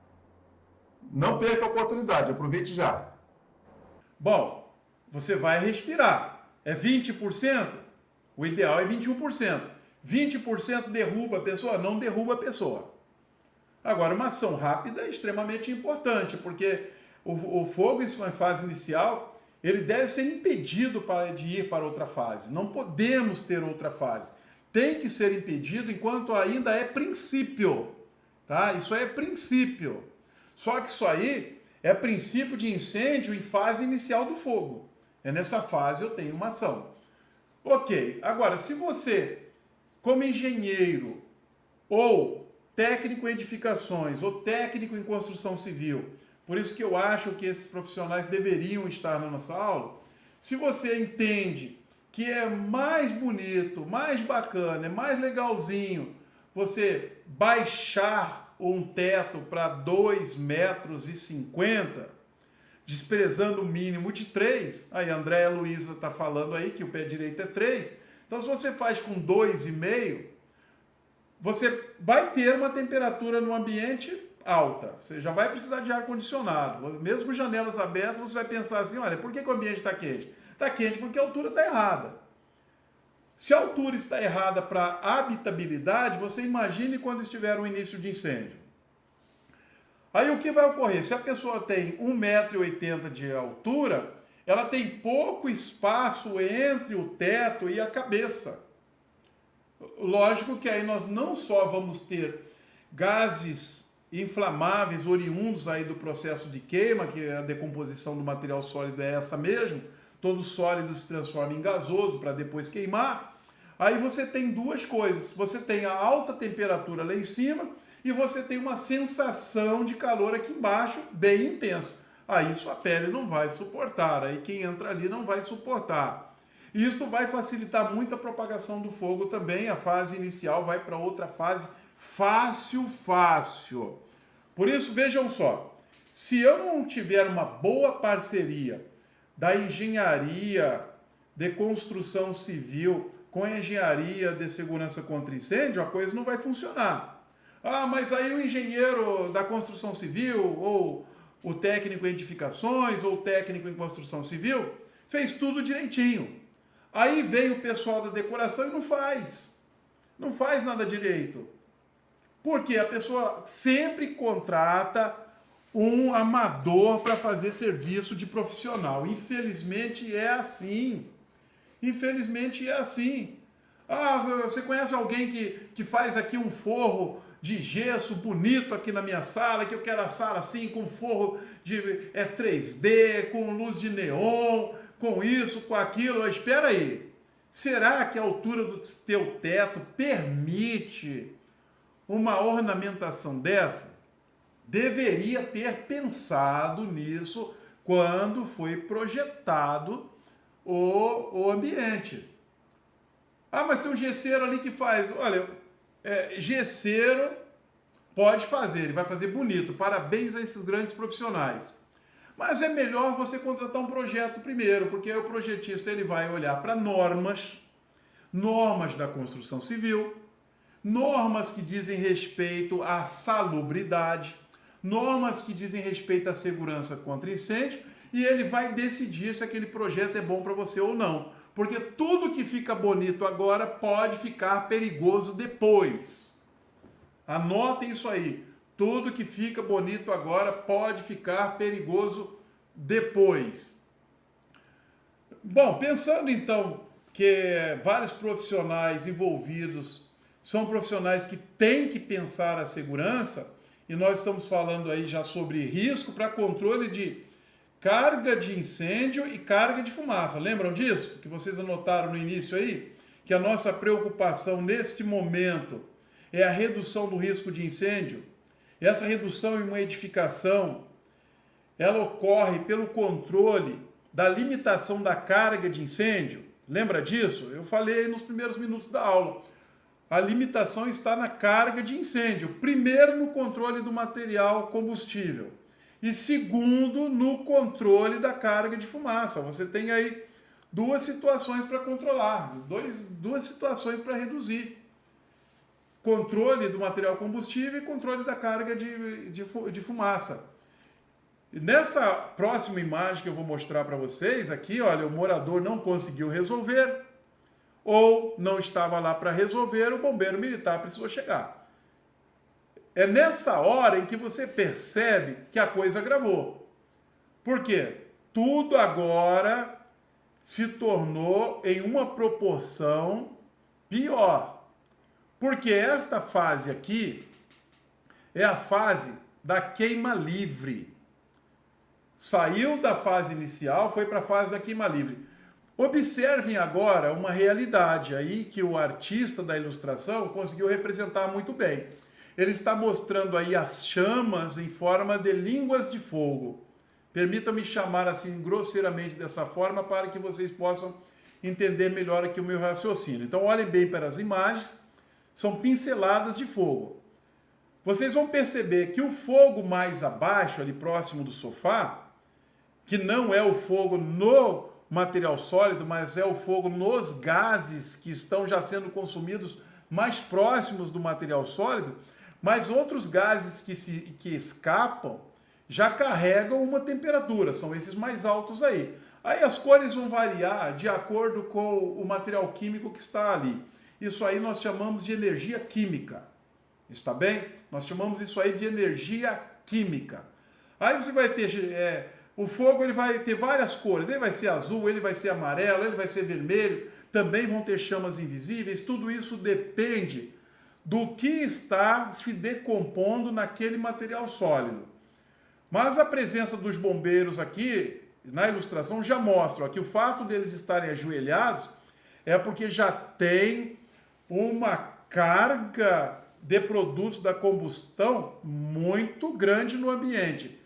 Não perca a oportunidade, aproveite já. Bom, você vai respirar. É 20%? O ideal é 21%. 20% derruba a pessoa? Não derruba a pessoa. Agora, uma ação rápida é extremamente importante, porque o fogo em fase inicial, ele deve ser impedido de ir para outra fase. Não podemos ter outra fase. Tem que ser impedido enquanto ainda é princípio, tá? Isso aí é princípio. Só que isso aí é princípio de incêndio em fase inicial do fogo. É nessa fase eu tenho uma ação. Ok, agora se você, como engenheiro, ou técnico em edificações, ou técnico em construção civil, por isso que eu acho que esses profissionais deveriam estar na nossa aula, se você entende que é mais bonito, mais bacana, é mais legalzinho você baixar um teto para 2,50 metros, desprezando o mínimo de 3, aí a Andréa Luiza está falando aí que o pé direito é 3, então se você faz com 2,5, você vai ter uma temperatura no ambiente alta, você já vai precisar de ar-condicionado, mesmo com janelas abertas você vai pensar assim, olha, por que o ambiente está quente? Está quente porque a altura está errada. Se a altura está errada para habitabilidade, você imagine quando estiver no início de incêndio. Aí o que vai ocorrer? Se a pessoa tem 1,80 m de altura, ela tem pouco espaço entre o teto e a cabeça. Lógico que aí nós não só vamos ter gases inflamáveis oriundos aí do processo de queima, que a decomposição do material sólido é essa mesmo, todo sólido se transforma em gasoso para depois queimar. Aí você tem duas coisas, você tem a alta temperatura lá em cima e você tem uma sensação de calor aqui embaixo bem intenso. Aí sua pele não vai suportar, aí quem entra ali não vai suportar. E isto vai facilitar muito a propagação do fogo também, a fase inicial vai para outra fase fácil. Por isso, vejam só, se eu não tiver uma boa parceria da engenharia de construção civil com a engenharia de segurança contra incêndio, a coisa não vai funcionar. Ah, mas aí o engenheiro da construção civil ou o técnico em edificações ou o técnico em construção civil, fez tudo direitinho. Aí vem o pessoal da decoração e não faz. Não faz nada direito. Porque a pessoa sempre contrata um amador para fazer serviço de profissional. Infelizmente é assim. Infelizmente é assim. Ah, você conhece alguém que faz aqui um forro de gesso bonito aqui na minha sala, que eu quero a sala assim, com forro de 3D, com luz de neon, com isso, com aquilo. Espera aí. Será que a altura do teu teto permite uma ornamentação dessa? Deveria ter pensado nisso quando foi projetado o ambiente. Ah, mas tem um gesseiro ali que faz. Olha, gesseiro pode fazer, ele vai fazer bonito. Parabéns a esses grandes profissionais. Mas é melhor você contratar um projeto primeiro, porque aí o projetista ele vai olhar para normas da construção civil, normas que dizem respeito à salubridade, normas que dizem respeito à segurança contra incêndio, e ele vai decidir se aquele projeto é bom para você ou não. Porque tudo que fica bonito agora pode ficar perigoso depois. Anotem isso aí. Tudo que fica bonito agora pode ficar perigoso depois. Bom, pensando então que vários profissionais envolvidos são profissionais que têm que pensar a segurança, e nós estamos falando aí já sobre risco para controle de carga de incêndio e carga de fumaça. Lembram disso? Que vocês anotaram no início aí? Que a nossa preocupação neste momento é a redução do risco de incêndio. Essa redução em uma edificação, ela ocorre pelo controle da limitação da carga de incêndio. Lembra disso? Eu falei nos primeiros minutos da aula. A limitação está na carga de incêndio. Primeiro, no controle do material combustível. E segundo, no controle da carga de fumaça. Você tem aí duas situações para controlar, duas situações para reduzir. Controle do material combustível e controle da carga de fumaça. E nessa próxima imagem que eu vou mostrar para vocês aqui, olha, o morador não conseguiu resolver ou não estava lá para resolver, o bombeiro militar precisou chegar. É nessa hora em que você percebe que a coisa agravou. Por quê? Tudo agora se tornou em uma proporção pior. Porque esta fase aqui é a fase da queima livre. Saiu da fase inicial, foi para a fase da queima livre. Observem agora uma realidade aí que o artista da ilustração conseguiu representar muito bem. Ele está mostrando aí as chamas em forma de línguas de fogo. Permitam-me chamar assim grosseiramente dessa forma para que vocês possam entender melhor aqui o meu raciocínio. Então olhem bem para as imagens, são pinceladas de fogo. Vocês vão perceber que o fogo mais abaixo, ali próximo do sofá, que não é o fogo no material sólido, mas é o fogo nos gases que estão já sendo consumidos mais próximos do material sólido, mas outros gases que escapam já carregam uma temperatura, são esses mais altos aí. Aí as cores vão variar de acordo com o material químico que está ali. Isso aí nós chamamos de energia química, está bem? Nós chamamos isso aí de energia química. Aí você vai ter... o fogo ele vai ter várias cores, ele vai ser azul, ele vai ser amarelo, ele vai ser vermelho, também vão ter chamas invisíveis, tudo isso depende do que está se decompondo naquele material sólido. Mas a presença dos bombeiros aqui, na ilustração, já mostra que o fato deles estarem ajoelhados é porque já tem uma carga de produtos da combustão muito grande no ambiente.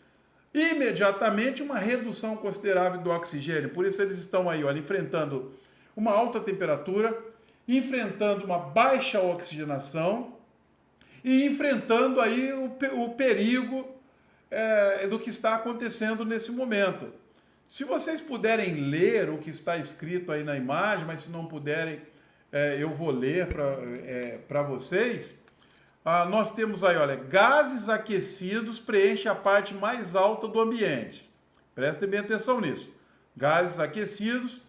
Imediatamente uma redução considerável do oxigênio. Por isso eles estão aí, olha, enfrentando uma alta temperatura, enfrentando uma baixa oxigenação e enfrentando aí o perigo do que está acontecendo nesse momento. Se vocês puderem ler o que está escrito aí na imagem, mas se não puderem, eu vou ler para vocês. nós temos aí, olha, gases aquecidos preenchem a parte mais alta do ambiente. Prestem bem atenção nisso. Gases aquecidos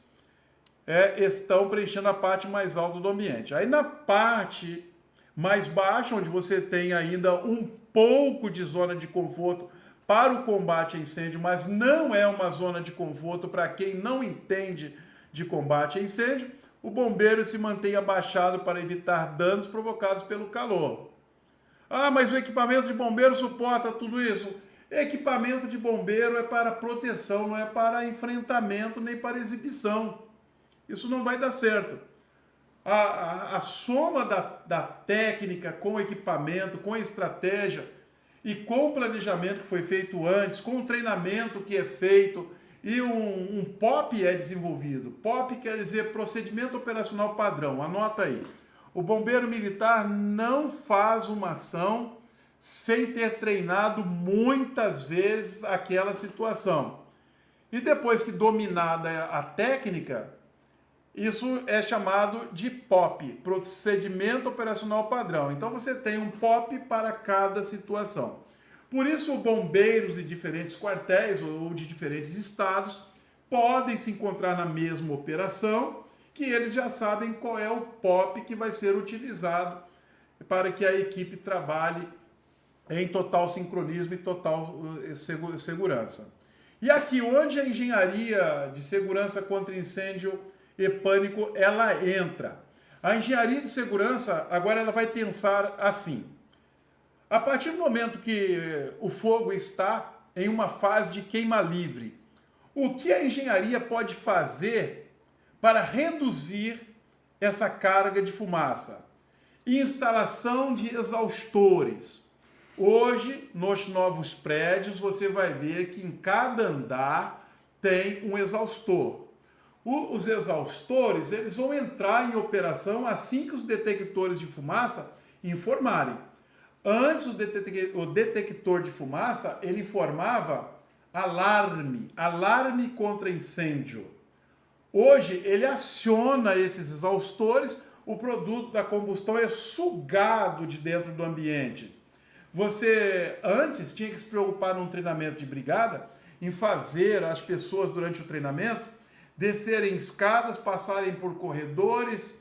estão preenchendo a parte mais alta do ambiente. Aí na parte mais baixa, onde você tem ainda um pouco de zona de conforto para o combate a incêndio, mas não é uma zona de conforto para quem não entende de combate a incêndio, o bombeiro se mantém abaixado para evitar danos provocados pelo calor. Ah, mas o equipamento de bombeiro suporta tudo isso? Equipamento de bombeiro é para proteção, não é para enfrentamento nem para exibição. Isso não vai dar certo. A soma da técnica com o equipamento, com a estratégia e com o planejamento que foi feito antes, com o treinamento que é feito e um POP é desenvolvido. POP quer dizer Procedimento Operacional Padrão, anota aí. O bombeiro militar não faz uma ação sem ter treinado muitas vezes aquela situação. E depois que dominada a técnica, isso é chamado de POP, Procedimento Operacional Padrão. Então você tem um POP para cada situação. Por isso, bombeiros de diferentes quartéis ou de diferentes estados podem se encontrar na mesma operação, que eles já sabem qual é o POP que vai ser utilizado para que a equipe trabalhe em total sincronismo e total segurança. E aqui onde a engenharia de segurança contra incêndio e pânico ela entra. A engenharia de segurança agora ela vai pensar assim: a partir do momento que o fogo está em uma fase de queima livre, o que a engenharia pode fazer para reduzir essa carga de fumaça? Instalação de exaustores. Hoje, nos novos prédios, você vai ver que em cada andar tem um exaustor. Os exaustores, eles vão entrar em operação assim que os detectores de fumaça informarem. Antes, o detector de fumaça, ele informava alarme contra incêndio. Hoje, ele aciona esses exaustores, o produto da combustão é sugado de dentro do ambiente. Você, antes, tinha que se preocupar num treinamento de brigada, em fazer as pessoas, durante o treinamento, descerem escadas, passarem por corredores,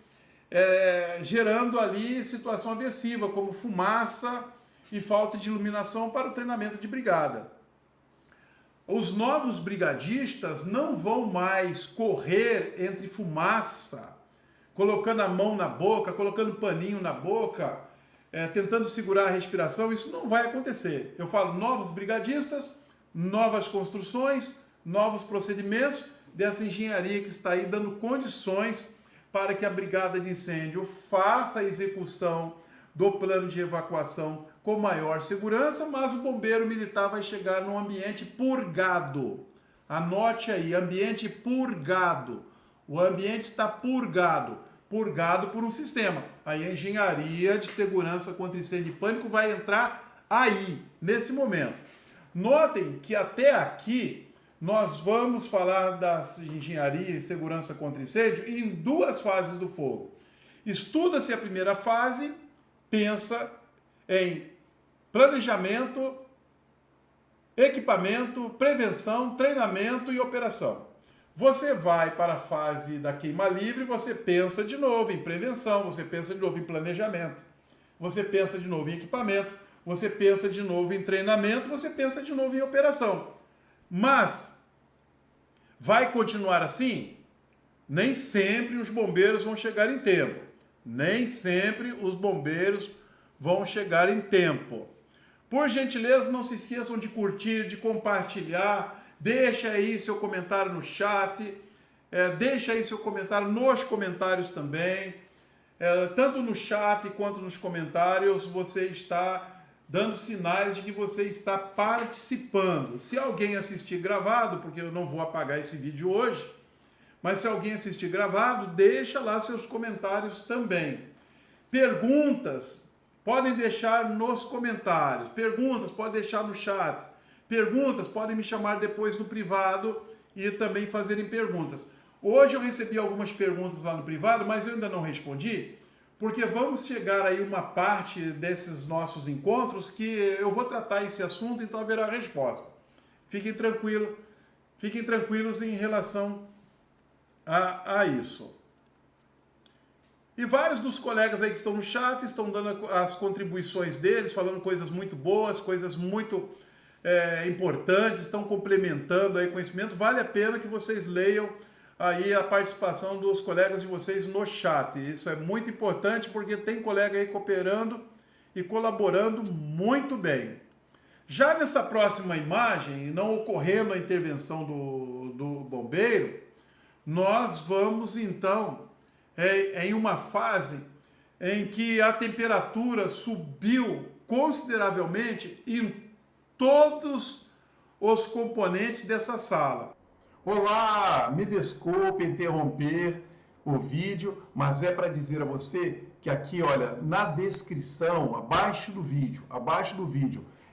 gerando ali situação aversiva, como fumaça e falta de iluminação para o treinamento de brigada. Os novos brigadistas não vão mais correr entre fumaça, colocando a mão na boca, colocando paninho na boca, tentando segurar a respiração. Isso não vai acontecer. Eu falo novos brigadistas, novas construções, novos procedimentos dessa engenharia que está aí dando condições para que a brigada de incêndio faça a execução do plano de evacuação com maior segurança, mas o bombeiro militar vai chegar num ambiente purgado. Anote aí, ambiente purgado. O ambiente está purgado por um sistema. Aí a engenharia de segurança contra incêndio e pânico vai entrar aí, nesse momento. Notem que até aqui nós vamos falar da engenharia e segurança contra incêndio em duas fases do fogo. Estuda-se a primeira fase, pensa em planejamento, equipamento, prevenção, treinamento e operação. Você vai para a fase da queima livre, você pensa de novo em prevenção, você pensa de novo em planejamento, você pensa de novo em equipamento, você pensa de novo em treinamento, você pensa de novo em operação. Mas vai continuar assim? Nem sempre os bombeiros vão chegar em tempo. Nem sempre os bombeiros vão chegar em tempo. Por gentileza, não se esqueçam de curtir, de compartilhar. Deixa aí seu comentário no chat. Deixa aí seu comentário nos comentários também. Tanto no chat quanto nos comentários, você está dando sinais de que você está participando. Se alguém assistir gravado, porque eu não vou apagar esse vídeo hoje, mas se alguém assistir gravado, deixa lá seus comentários também. Perguntas, podem deixar nos comentários. Perguntas, podem deixar no chat. Perguntas, podem me chamar depois no privado e também fazerem perguntas. Hoje eu recebi algumas perguntas lá no privado, mas eu ainda não respondi, porque vamos chegar aí uma parte desses nossos encontros que eu vou tratar esse assunto, então haverá resposta. Fiquem tranquilos em relação a isso. E vários dos colegas aí que estão no chat estão dando as contribuições deles, falando coisas muito boas, coisas muito importantes, estão complementando aí conhecimento. Vale a pena que vocês leiam aí a participação dos colegas de vocês no chat. Isso é muito importante porque tem colega aí cooperando e colaborando muito bem. Já nessa próxima imagem, não ocorrendo a intervenção do bombeiro, nós vamos então em uma fase em que a temperatura subiu consideravelmente em todos os componentes dessa sala. Olá, me desculpe interromper o vídeo, mas é para dizer a você que aqui, olha, na descrição, abaixo do vídeo,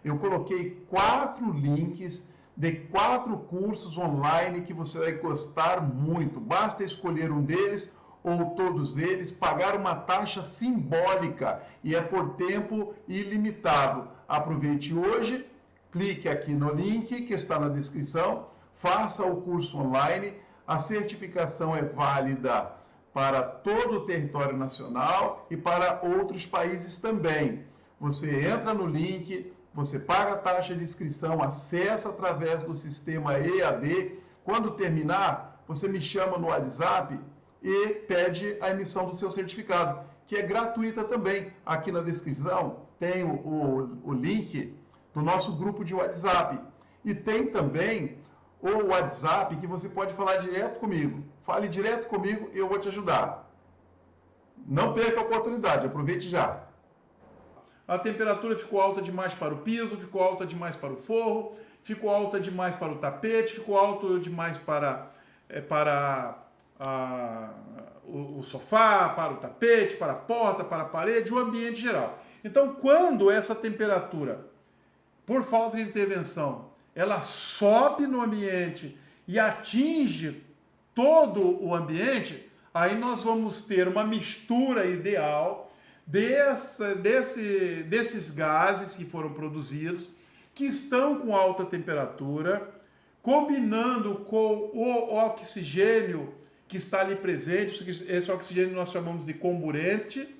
eu coloquei 4 links de 4 cursos online que você vai gostar muito. Basta escolher um deles ou todos eles, pagar uma taxa simbólica e é por tempo ilimitado. Aproveite hoje, clique aqui no link que está na descrição, faça o curso online, a certificação é válida para todo o território nacional e para outros países também. Você entra no link, você paga a taxa de inscrição, acessa através do sistema EAD. Quando terminar, você me chama no WhatsApp e pede a emissão do seu certificado, que é gratuita também. Aqui na descrição tem o link do nosso grupo de WhatsApp. E tem também o WhatsApp que você pode falar direto comigo. Fale direto comigo e eu vou te ajudar. Não perca a oportunidade, aproveite já. A temperatura ficou alta demais para o piso, ficou alta demais para o forro, ficou alta demais para o tapete, ficou alto demais para o sofá, para o tapete, para a porta, para a parede, o ambiente geral. Então, quando essa temperatura, por falta de intervenção, ela sobe no ambiente e atinge todo o ambiente, aí nós vamos ter uma mistura ideal desses gases que foram produzidos, que estão com alta temperatura, combinando com o oxigênio que está ali presente. Esse oxigênio nós chamamos de comburente,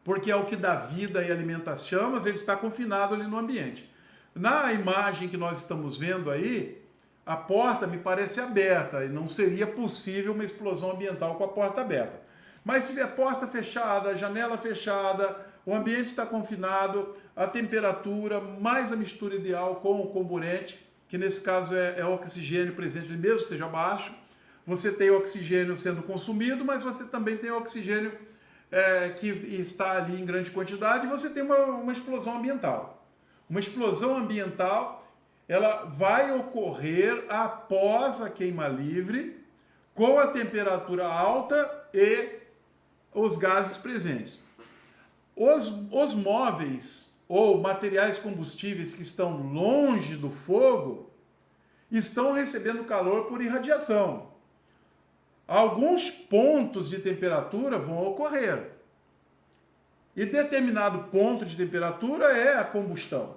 porque é o que dá vida e alimenta as chamas, ele está confinado ali no ambiente. Na imagem que nós estamos vendo aí, a porta me parece aberta e não seria possível uma explosão ambiental com a porta aberta. Mas se a porta fechada, a janela fechada, o ambiente está confinado, a temperatura mais a mistura ideal com o comburente, que nesse caso é o oxigênio presente ali mesmo, seja baixo, você tem oxigênio sendo consumido, mas você também tem oxigênio que está ali em grande quantidade e você tem uma explosão ambiental. Uma explosão ambiental, ela vai ocorrer após a queima livre, com a temperatura alta e os gases presentes. Os móveis ou materiais combustíveis que estão longe do fogo estão recebendo calor por irradiação. Alguns pontos de temperatura vão ocorrer. E determinado ponto de temperatura é a combustão.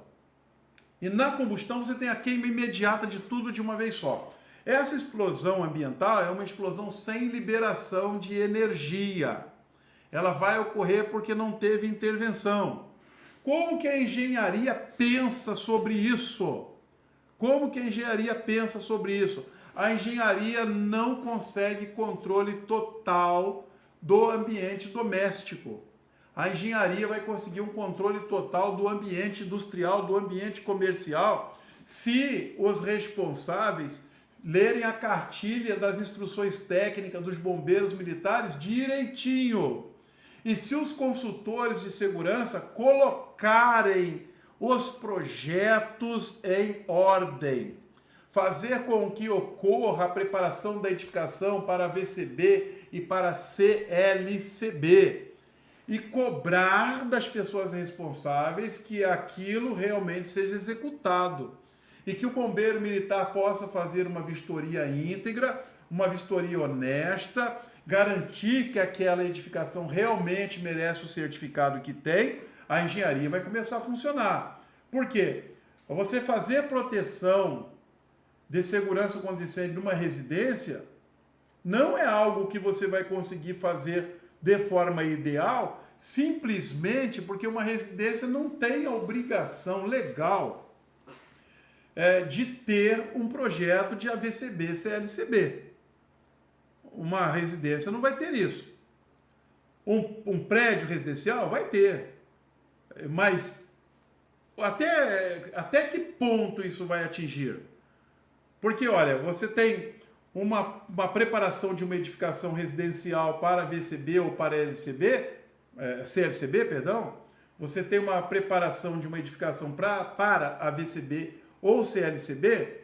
E na combustão você tem a queima imediata de tudo de uma vez só. Essa explosão ambiental é uma explosão sem liberação de energia. Ela vai ocorrer porque não teve intervenção. Como que a engenharia pensa sobre isso? Como que a engenharia pensa sobre isso? A engenharia não consegue controle total do ambiente doméstico. A engenharia vai conseguir um controle total do ambiente industrial, do ambiente comercial, se os responsáveis lerem a cartilha das instruções técnicas dos bombeiros militares direitinho. E se os consultores de segurança colocarem os projetos em ordem, fazer com que ocorra a preparação da edificação para VCB e para CLCB, e cobrar das pessoas responsáveis que aquilo realmente seja executado. E que o bombeiro militar possa fazer uma vistoria íntegra, uma vistoria honesta, garantir que aquela edificação realmente merece o certificado que tem, a engenharia vai começar a funcionar. Por quê? Você fazer proteção de segurança contra incêndio numa residência não é algo que você vai conseguir fazer de forma ideal, simplesmente porque uma residência não tem a obrigação legal de ter um projeto de AVCB, CLCB. Uma residência não vai ter isso. Um prédio residencial vai ter. Mas até que ponto isso vai atingir? Porque, olha, você tem uma preparação de uma edificação residencial para VCB ou para CLCB, perdão. Você tem uma preparação de uma edificação para a VCB ou CLCB,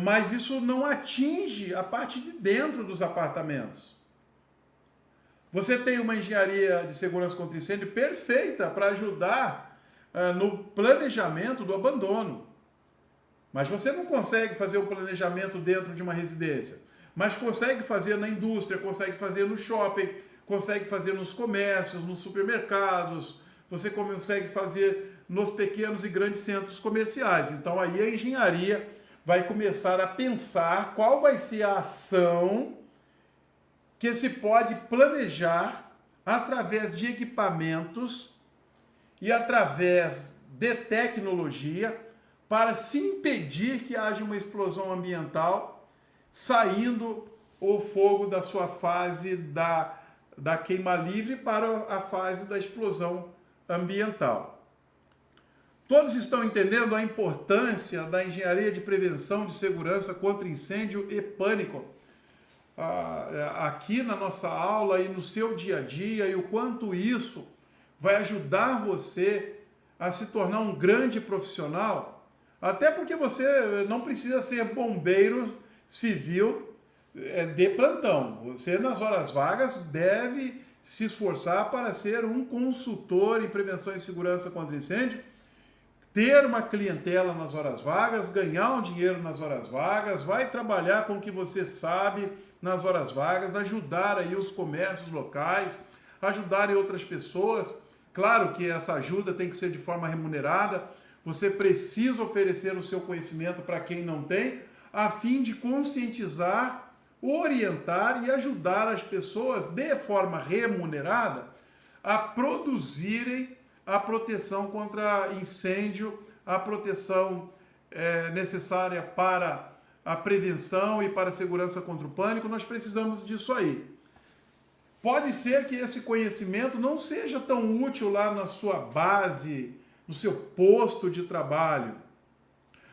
mas isso não atinge a parte de dentro dos apartamentos. Você tem uma engenharia de segurança contra incêndio perfeita para ajudar no planejamento do abandono. Mas você não consegue fazer um planejamento dentro de uma residência. Mas consegue fazer na indústria, consegue fazer no shopping, consegue fazer nos comércios, nos supermercados, você consegue fazer nos pequenos e grandes centros comerciais. Então aí a engenharia vai começar a pensar qual vai ser a ação que se pode planejar através de equipamentos e através de tecnologia para se impedir que haja uma explosão ambiental, saindo o fogo da sua fase da queima livre para a fase da explosão ambiental. Todos estão entendendo a importância da engenharia de prevenção de segurança contra incêndio e pânico aqui na nossa aula e no seu dia a dia, e o quanto isso vai ajudar você a se tornar um grande profissional, até porque você não precisa ser bombeiro civil de plantão. Você, nas horas vagas, deve se esforçar para ser um consultor em prevenção e segurança contra incêndio, ter uma clientela nas horas vagas, ganhar um dinheiro nas horas vagas, vai trabalhar com o que você sabe nas horas vagas, ajudar aí os comércios locais, ajudar outras pessoas. Claro que essa ajuda tem que ser de forma remunerada, você precisa oferecer o seu conhecimento para quem não tem, a fim de conscientizar, orientar e ajudar as pessoas de forma remunerada a produzirem a proteção contra incêndio, a proteção necessária para a prevenção e para a segurança contra o pânico. Nós precisamos disso aí. Pode ser que esse conhecimento não seja tão útil lá na sua base, no seu posto de trabalho,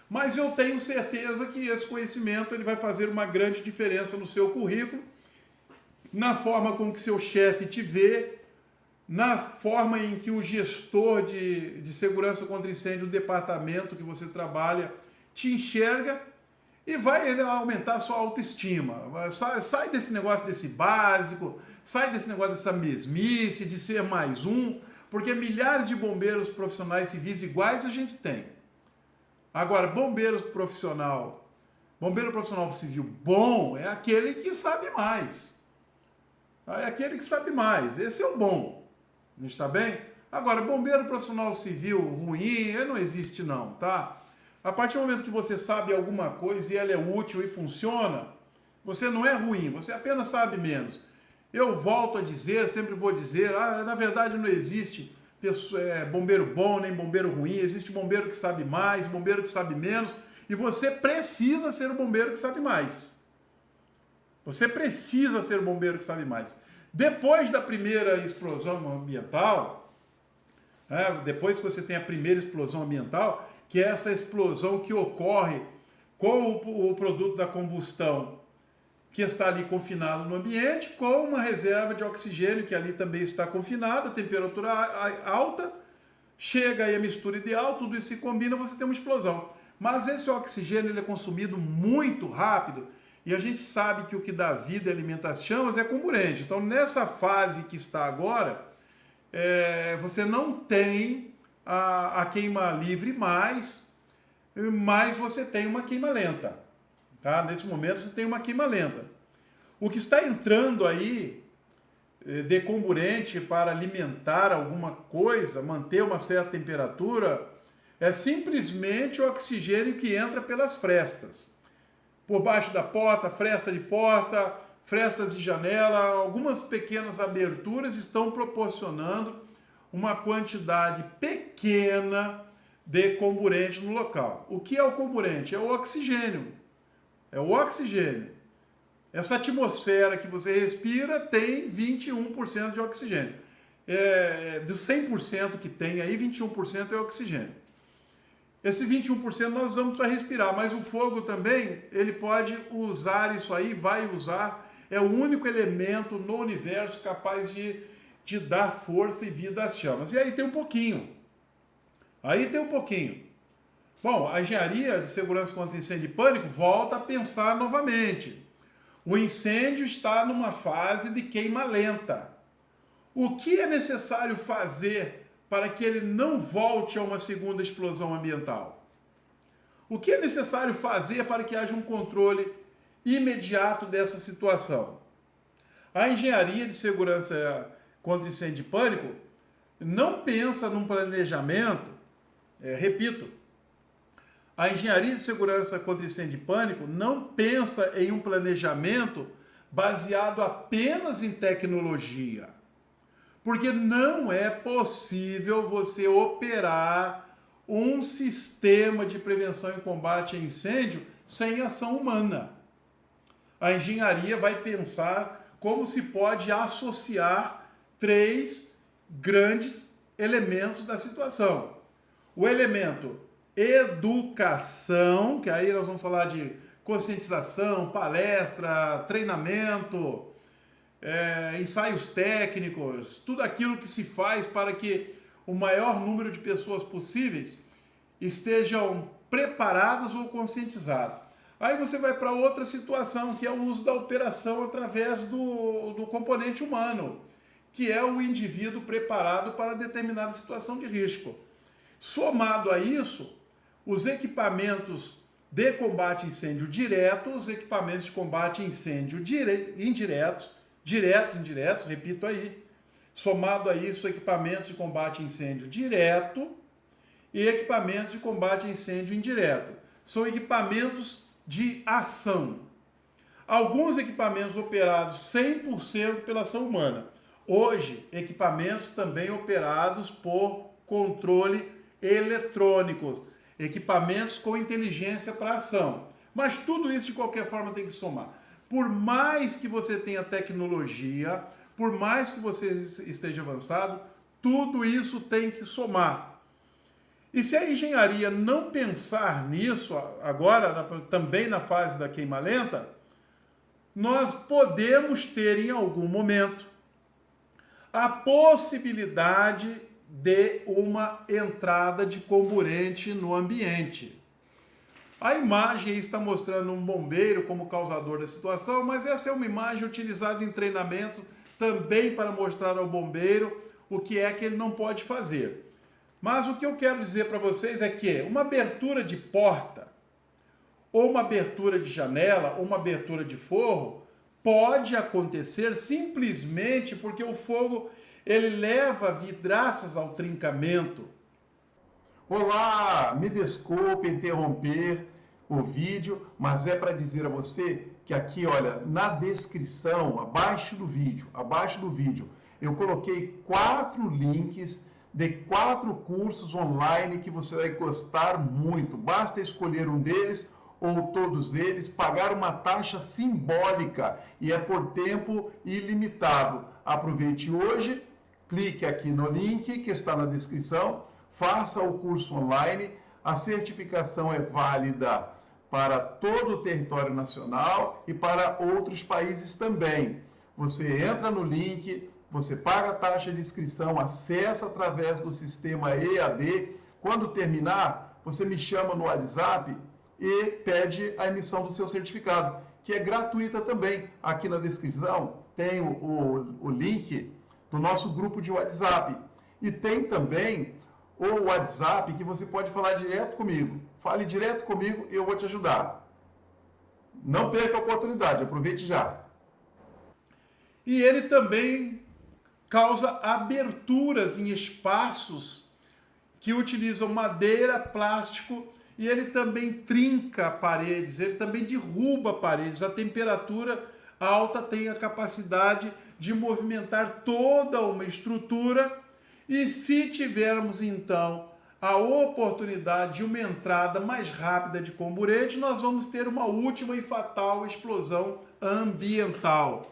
mas eu tenho certeza que esse conhecimento ele vai fazer uma grande diferença no seu currículo, na forma com que seu chefe te vê, na forma em que o gestor de segurança contra incêndio do departamento que você trabalha te enxerga, e vai ele aumentar a sua autoestima. Sai desse negócio desse básico, sai desse negócio dessa mesmice, de ser mais um, porque milhares de bombeiros profissionais civis iguais a gente tem. Agora, bombeiro profissional civil bom é aquele que sabe mais. É aquele que sabe mais. Esse é o bom. Não está bem? Agora, bombeiro profissional civil ruim, ele não existe não, tá? A partir do momento que você sabe alguma coisa e ela é útil e funciona, você não é ruim, você apenas sabe menos. Eu volto a dizer, sempre vou dizer, na verdade não existe bombeiro bom nem bombeiro ruim, existe bombeiro que sabe mais, bombeiro que sabe menos, e você precisa ser o bombeiro que sabe mais. Você precisa ser o bombeiro que sabe mais. Depois da primeira explosão ambiental, depois que você tem a primeira explosão ambiental, que é essa explosão que ocorre com o produto da combustão que está ali confinado no ambiente, com uma reserva de oxigênio que ali também está confinada, temperatura alta, chega aí a mistura ideal, tudo isso se combina, você tem uma explosão. Mas esse oxigênio ele é consumido muito rápido e a gente sabe que o que dá vida e alimenta as chamas é comburente. Então, nessa fase que está agora, você não tem a queima livre mais, mas você tem uma queima lenta. Tá? Nesse momento você tem uma queima lenta. O que está entrando aí de comburente para alimentar alguma coisa, manter uma certa temperatura, é simplesmente o oxigênio que entra pelas frestas. Por baixo da porta, fresta de porta, frestas de janela, algumas pequenas aberturas estão proporcionando uma quantidade pequena de comburente no local. O que é o comburente? É o oxigênio. É o oxigênio. Essa atmosfera que você respira tem 21% de oxigênio. Dos 100% que tem aí, 21% é oxigênio. Esse 21% nós usamos para respirar, mas o fogo também, ele pode usar isso aí, vai usar, é o único elemento no universo capaz de dar força e vida às chamas. E aí tem um pouquinho. Bom, a engenharia de segurança contra incêndio e pânico volta a pensar novamente. O incêndio está numa fase de queima lenta. O que é necessário fazer para que ele não volte a uma segunda explosão ambiental? O que é necessário fazer para que haja um controle imediato dessa situação? A engenharia de segurança contra incêndio e pânico não pensa num planejamento, repito, a engenharia de segurança contra incêndio e pânico não pensa em um planejamento baseado apenas em tecnologia. Porque não é possível você operar um sistema de prevenção e combate a incêndio sem ação humana. A engenharia vai pensar como se pode associar 3 grandes elementos da situação. O elemento educação, que aí nós vamos falar de conscientização, palestra, treinamento, ensaios técnicos, tudo aquilo que se faz para que o maior número de pessoas possíveis estejam preparadas ou conscientizadas. Aí você vai para outra situação, que é o uso da operação através do componente humano, que é o indivíduo preparado para determinada situação de risco. Somado a isso, os equipamentos de combate a incêndio direto, os equipamentos de combate a incêndio indiretos, diretos e indiretos, repito aí, somado a isso, equipamentos de combate a incêndio direto e equipamentos de combate a incêndio indireto. São equipamentos de ação. Alguns equipamentos operados 100% pela ação humana. Hoje, equipamentos também operados por controle eletrônico, equipamentos com inteligência para ação. Mas tudo isso, de qualquer forma, tem que somar. Por mais que você tenha tecnologia, por mais que você esteja avançado, tudo isso tem que somar. E se a engenharia não pensar nisso, agora, também na fase da queima lenta, nós podemos ter em algum momento a possibilidade de uma entrada de comburente no ambiente. A imagem está mostrando um bombeiro como causador da situação, mas essa é uma imagem utilizada em treinamento também para mostrar ao bombeiro o que é que ele não pode fazer. Mas o que eu quero dizer para vocês é que uma abertura de porta, ou uma abertura de janela, ou uma abertura de forro, pode acontecer simplesmente porque o fogo ele leva vidraças ao trincamento. Olá, me desculpe interromper o vídeo, mas é para dizer a você que aqui, olha, na descrição, abaixo do vídeo, eu coloquei 4 links de 4 cursos online que você vai gostar muito. Basta escolher um deles ou todos eles, pagar uma taxa simbólica e é por tempo ilimitado. Aproveite hoje, clique aqui no link que está na descrição, faça o curso online, a certificação é válida para todo o território nacional e para outros países também. Você entra no link, você paga a taxa de inscrição, acessa através do sistema EAD. Quando terminar, você me chama no WhatsApp e pede a emissão do seu certificado, que é gratuita também. Aqui na descrição tem o link do nosso grupo de WhatsApp. E tem também o WhatsApp que você pode falar direto comigo. Fale direto comigo e eu vou te ajudar. Não perca a oportunidade, aproveite já. e ele também causa aberturas em espaços que utilizam madeira, plástico, e ele também trinca paredes, ele também derruba paredes. A temperatura alta tem a capacidade de movimentar toda uma estrutura, e se tivermos então a oportunidade de uma entrada mais rápida de comburente, nós vamos ter uma última e fatal explosão ambiental.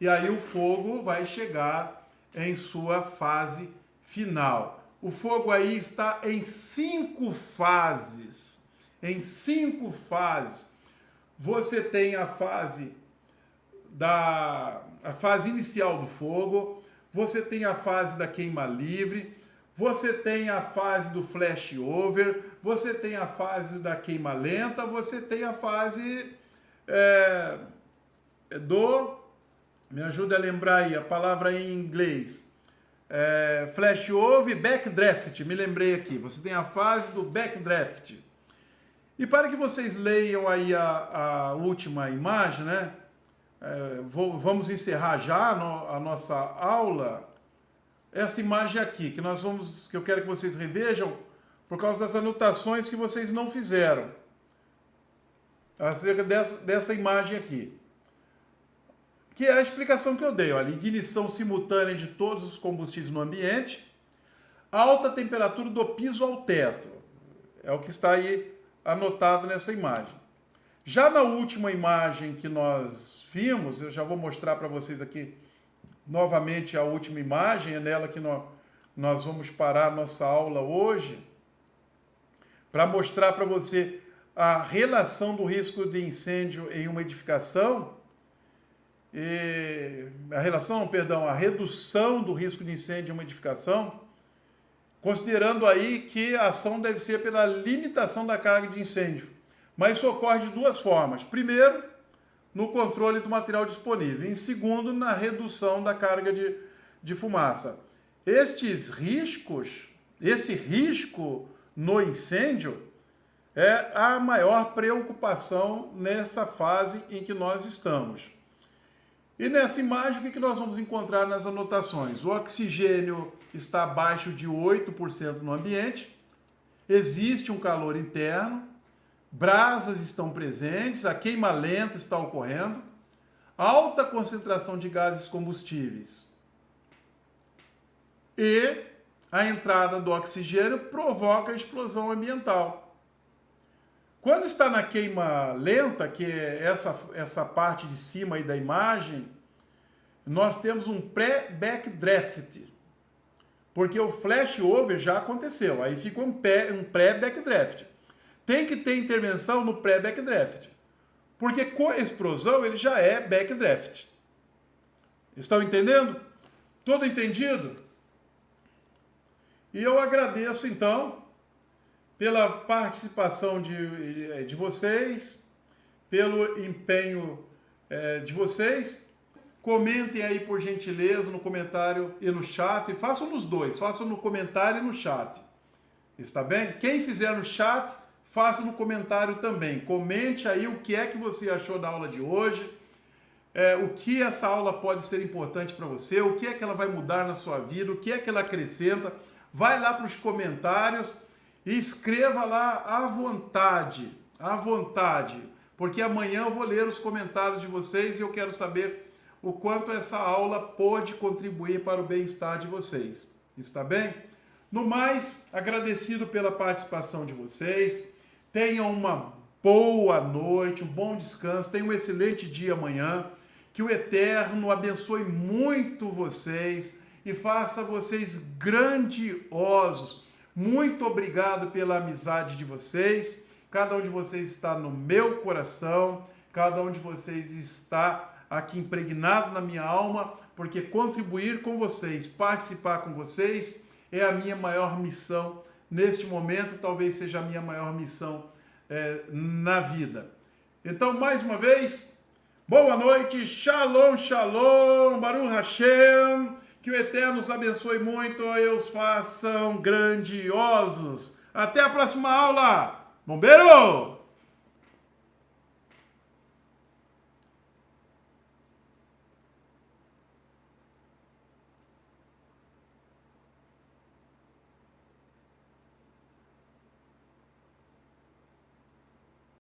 E aí o fogo vai chegar em sua fase final. O fogo aí está em 5 fases. Em 5 fases. Você tem a fase inicial do fogo, você tem a fase da queima livre, você tem a fase do flashover, você tem a fase da queima lenta, você tem a fase me ajuda a lembrar aí a palavra em inglês, flashover, backdraft, me lembrei aqui, você tem a fase do backdraft. E para que vocês leiam aí a última imagem, né? Vamos encerrar já a nossa aula. Essa imagem aqui, que eu quero que vocês revejam por causa das anotações que vocês não fizeram acerca dessa imagem aqui, que é a explicação que eu dei. Olha, ignição simultânea de todos os combustíveis no ambiente, alta temperatura do piso ao teto, é o que está aí anotado nessa imagem. Já na última imagem que nós vimos, eu já vou mostrar para vocês aqui novamente a última imagem, é nela que nós vamos parar a nossa aula hoje, para mostrar para você a relação do risco de incêndio em uma edificação, a redução do risco de incêndio em uma edificação, considerando aí que a ação deve ser pela limitação da carga de incêndio. Mas isso ocorre de 2 formas. Primeiro, no controle do material disponível. Em segundo, na redução da carga de fumaça. Esse risco no incêndio é a maior preocupação nessa fase em que nós estamos. E nessa imagem, o que nós vamos encontrar nas anotações? O oxigênio está abaixo de 8% no ambiente, existe um calor interno, brasas estão presentes, a queima lenta está ocorrendo, alta concentração de gases combustíveis. E a entrada do oxigênio provoca a explosão ambiental. Quando está na queima lenta, que é essa parte de cima aí da imagem, nós temos um pré-backdraft, porque o flashover já aconteceu, aí fica um pré-backdraft. Tem que ter intervenção no pré-backdraft, porque com a explosão ele já é backdraft. Estão entendendo? Todo entendido? E eu agradeço então pela participação de vocês, pelo empenho de vocês. Comentem aí, por gentileza, no comentário e no chat. Façam nos dois, façam no comentário e no chat. Está bem? Quem fizer no chat, faça no comentário também. Comente aí o que é que você achou da aula de hoje, o que essa aula pode ser importante para você, o que é que ela vai mudar na sua vida, o que é que ela acrescenta. Vai lá para os comentários e escreva lá à vontade, porque amanhã eu vou ler os comentários de vocês e eu quero saber o quanto essa aula pode contribuir para o bem-estar de vocês. Está bem? No mais, agradecido pela participação de vocês. Tenham uma boa noite, um bom descanso, tenham um excelente dia amanhã. Que o Eterno abençoe muito vocês e faça vocês grandiosos. Muito obrigado pela amizade de vocês. Cada um de vocês está no meu coração, cada um de vocês está aqui impregnado na minha alma, porque contribuir com vocês, participar com vocês, é a minha maior missão neste momento, talvez seja a minha maior missão na vida. Então, mais uma vez, boa noite, Shalom, Shalom, Baruch Hashem, que o Eterno os abençoe muito e os façam grandiosos. Até a próxima aula, bombeiro!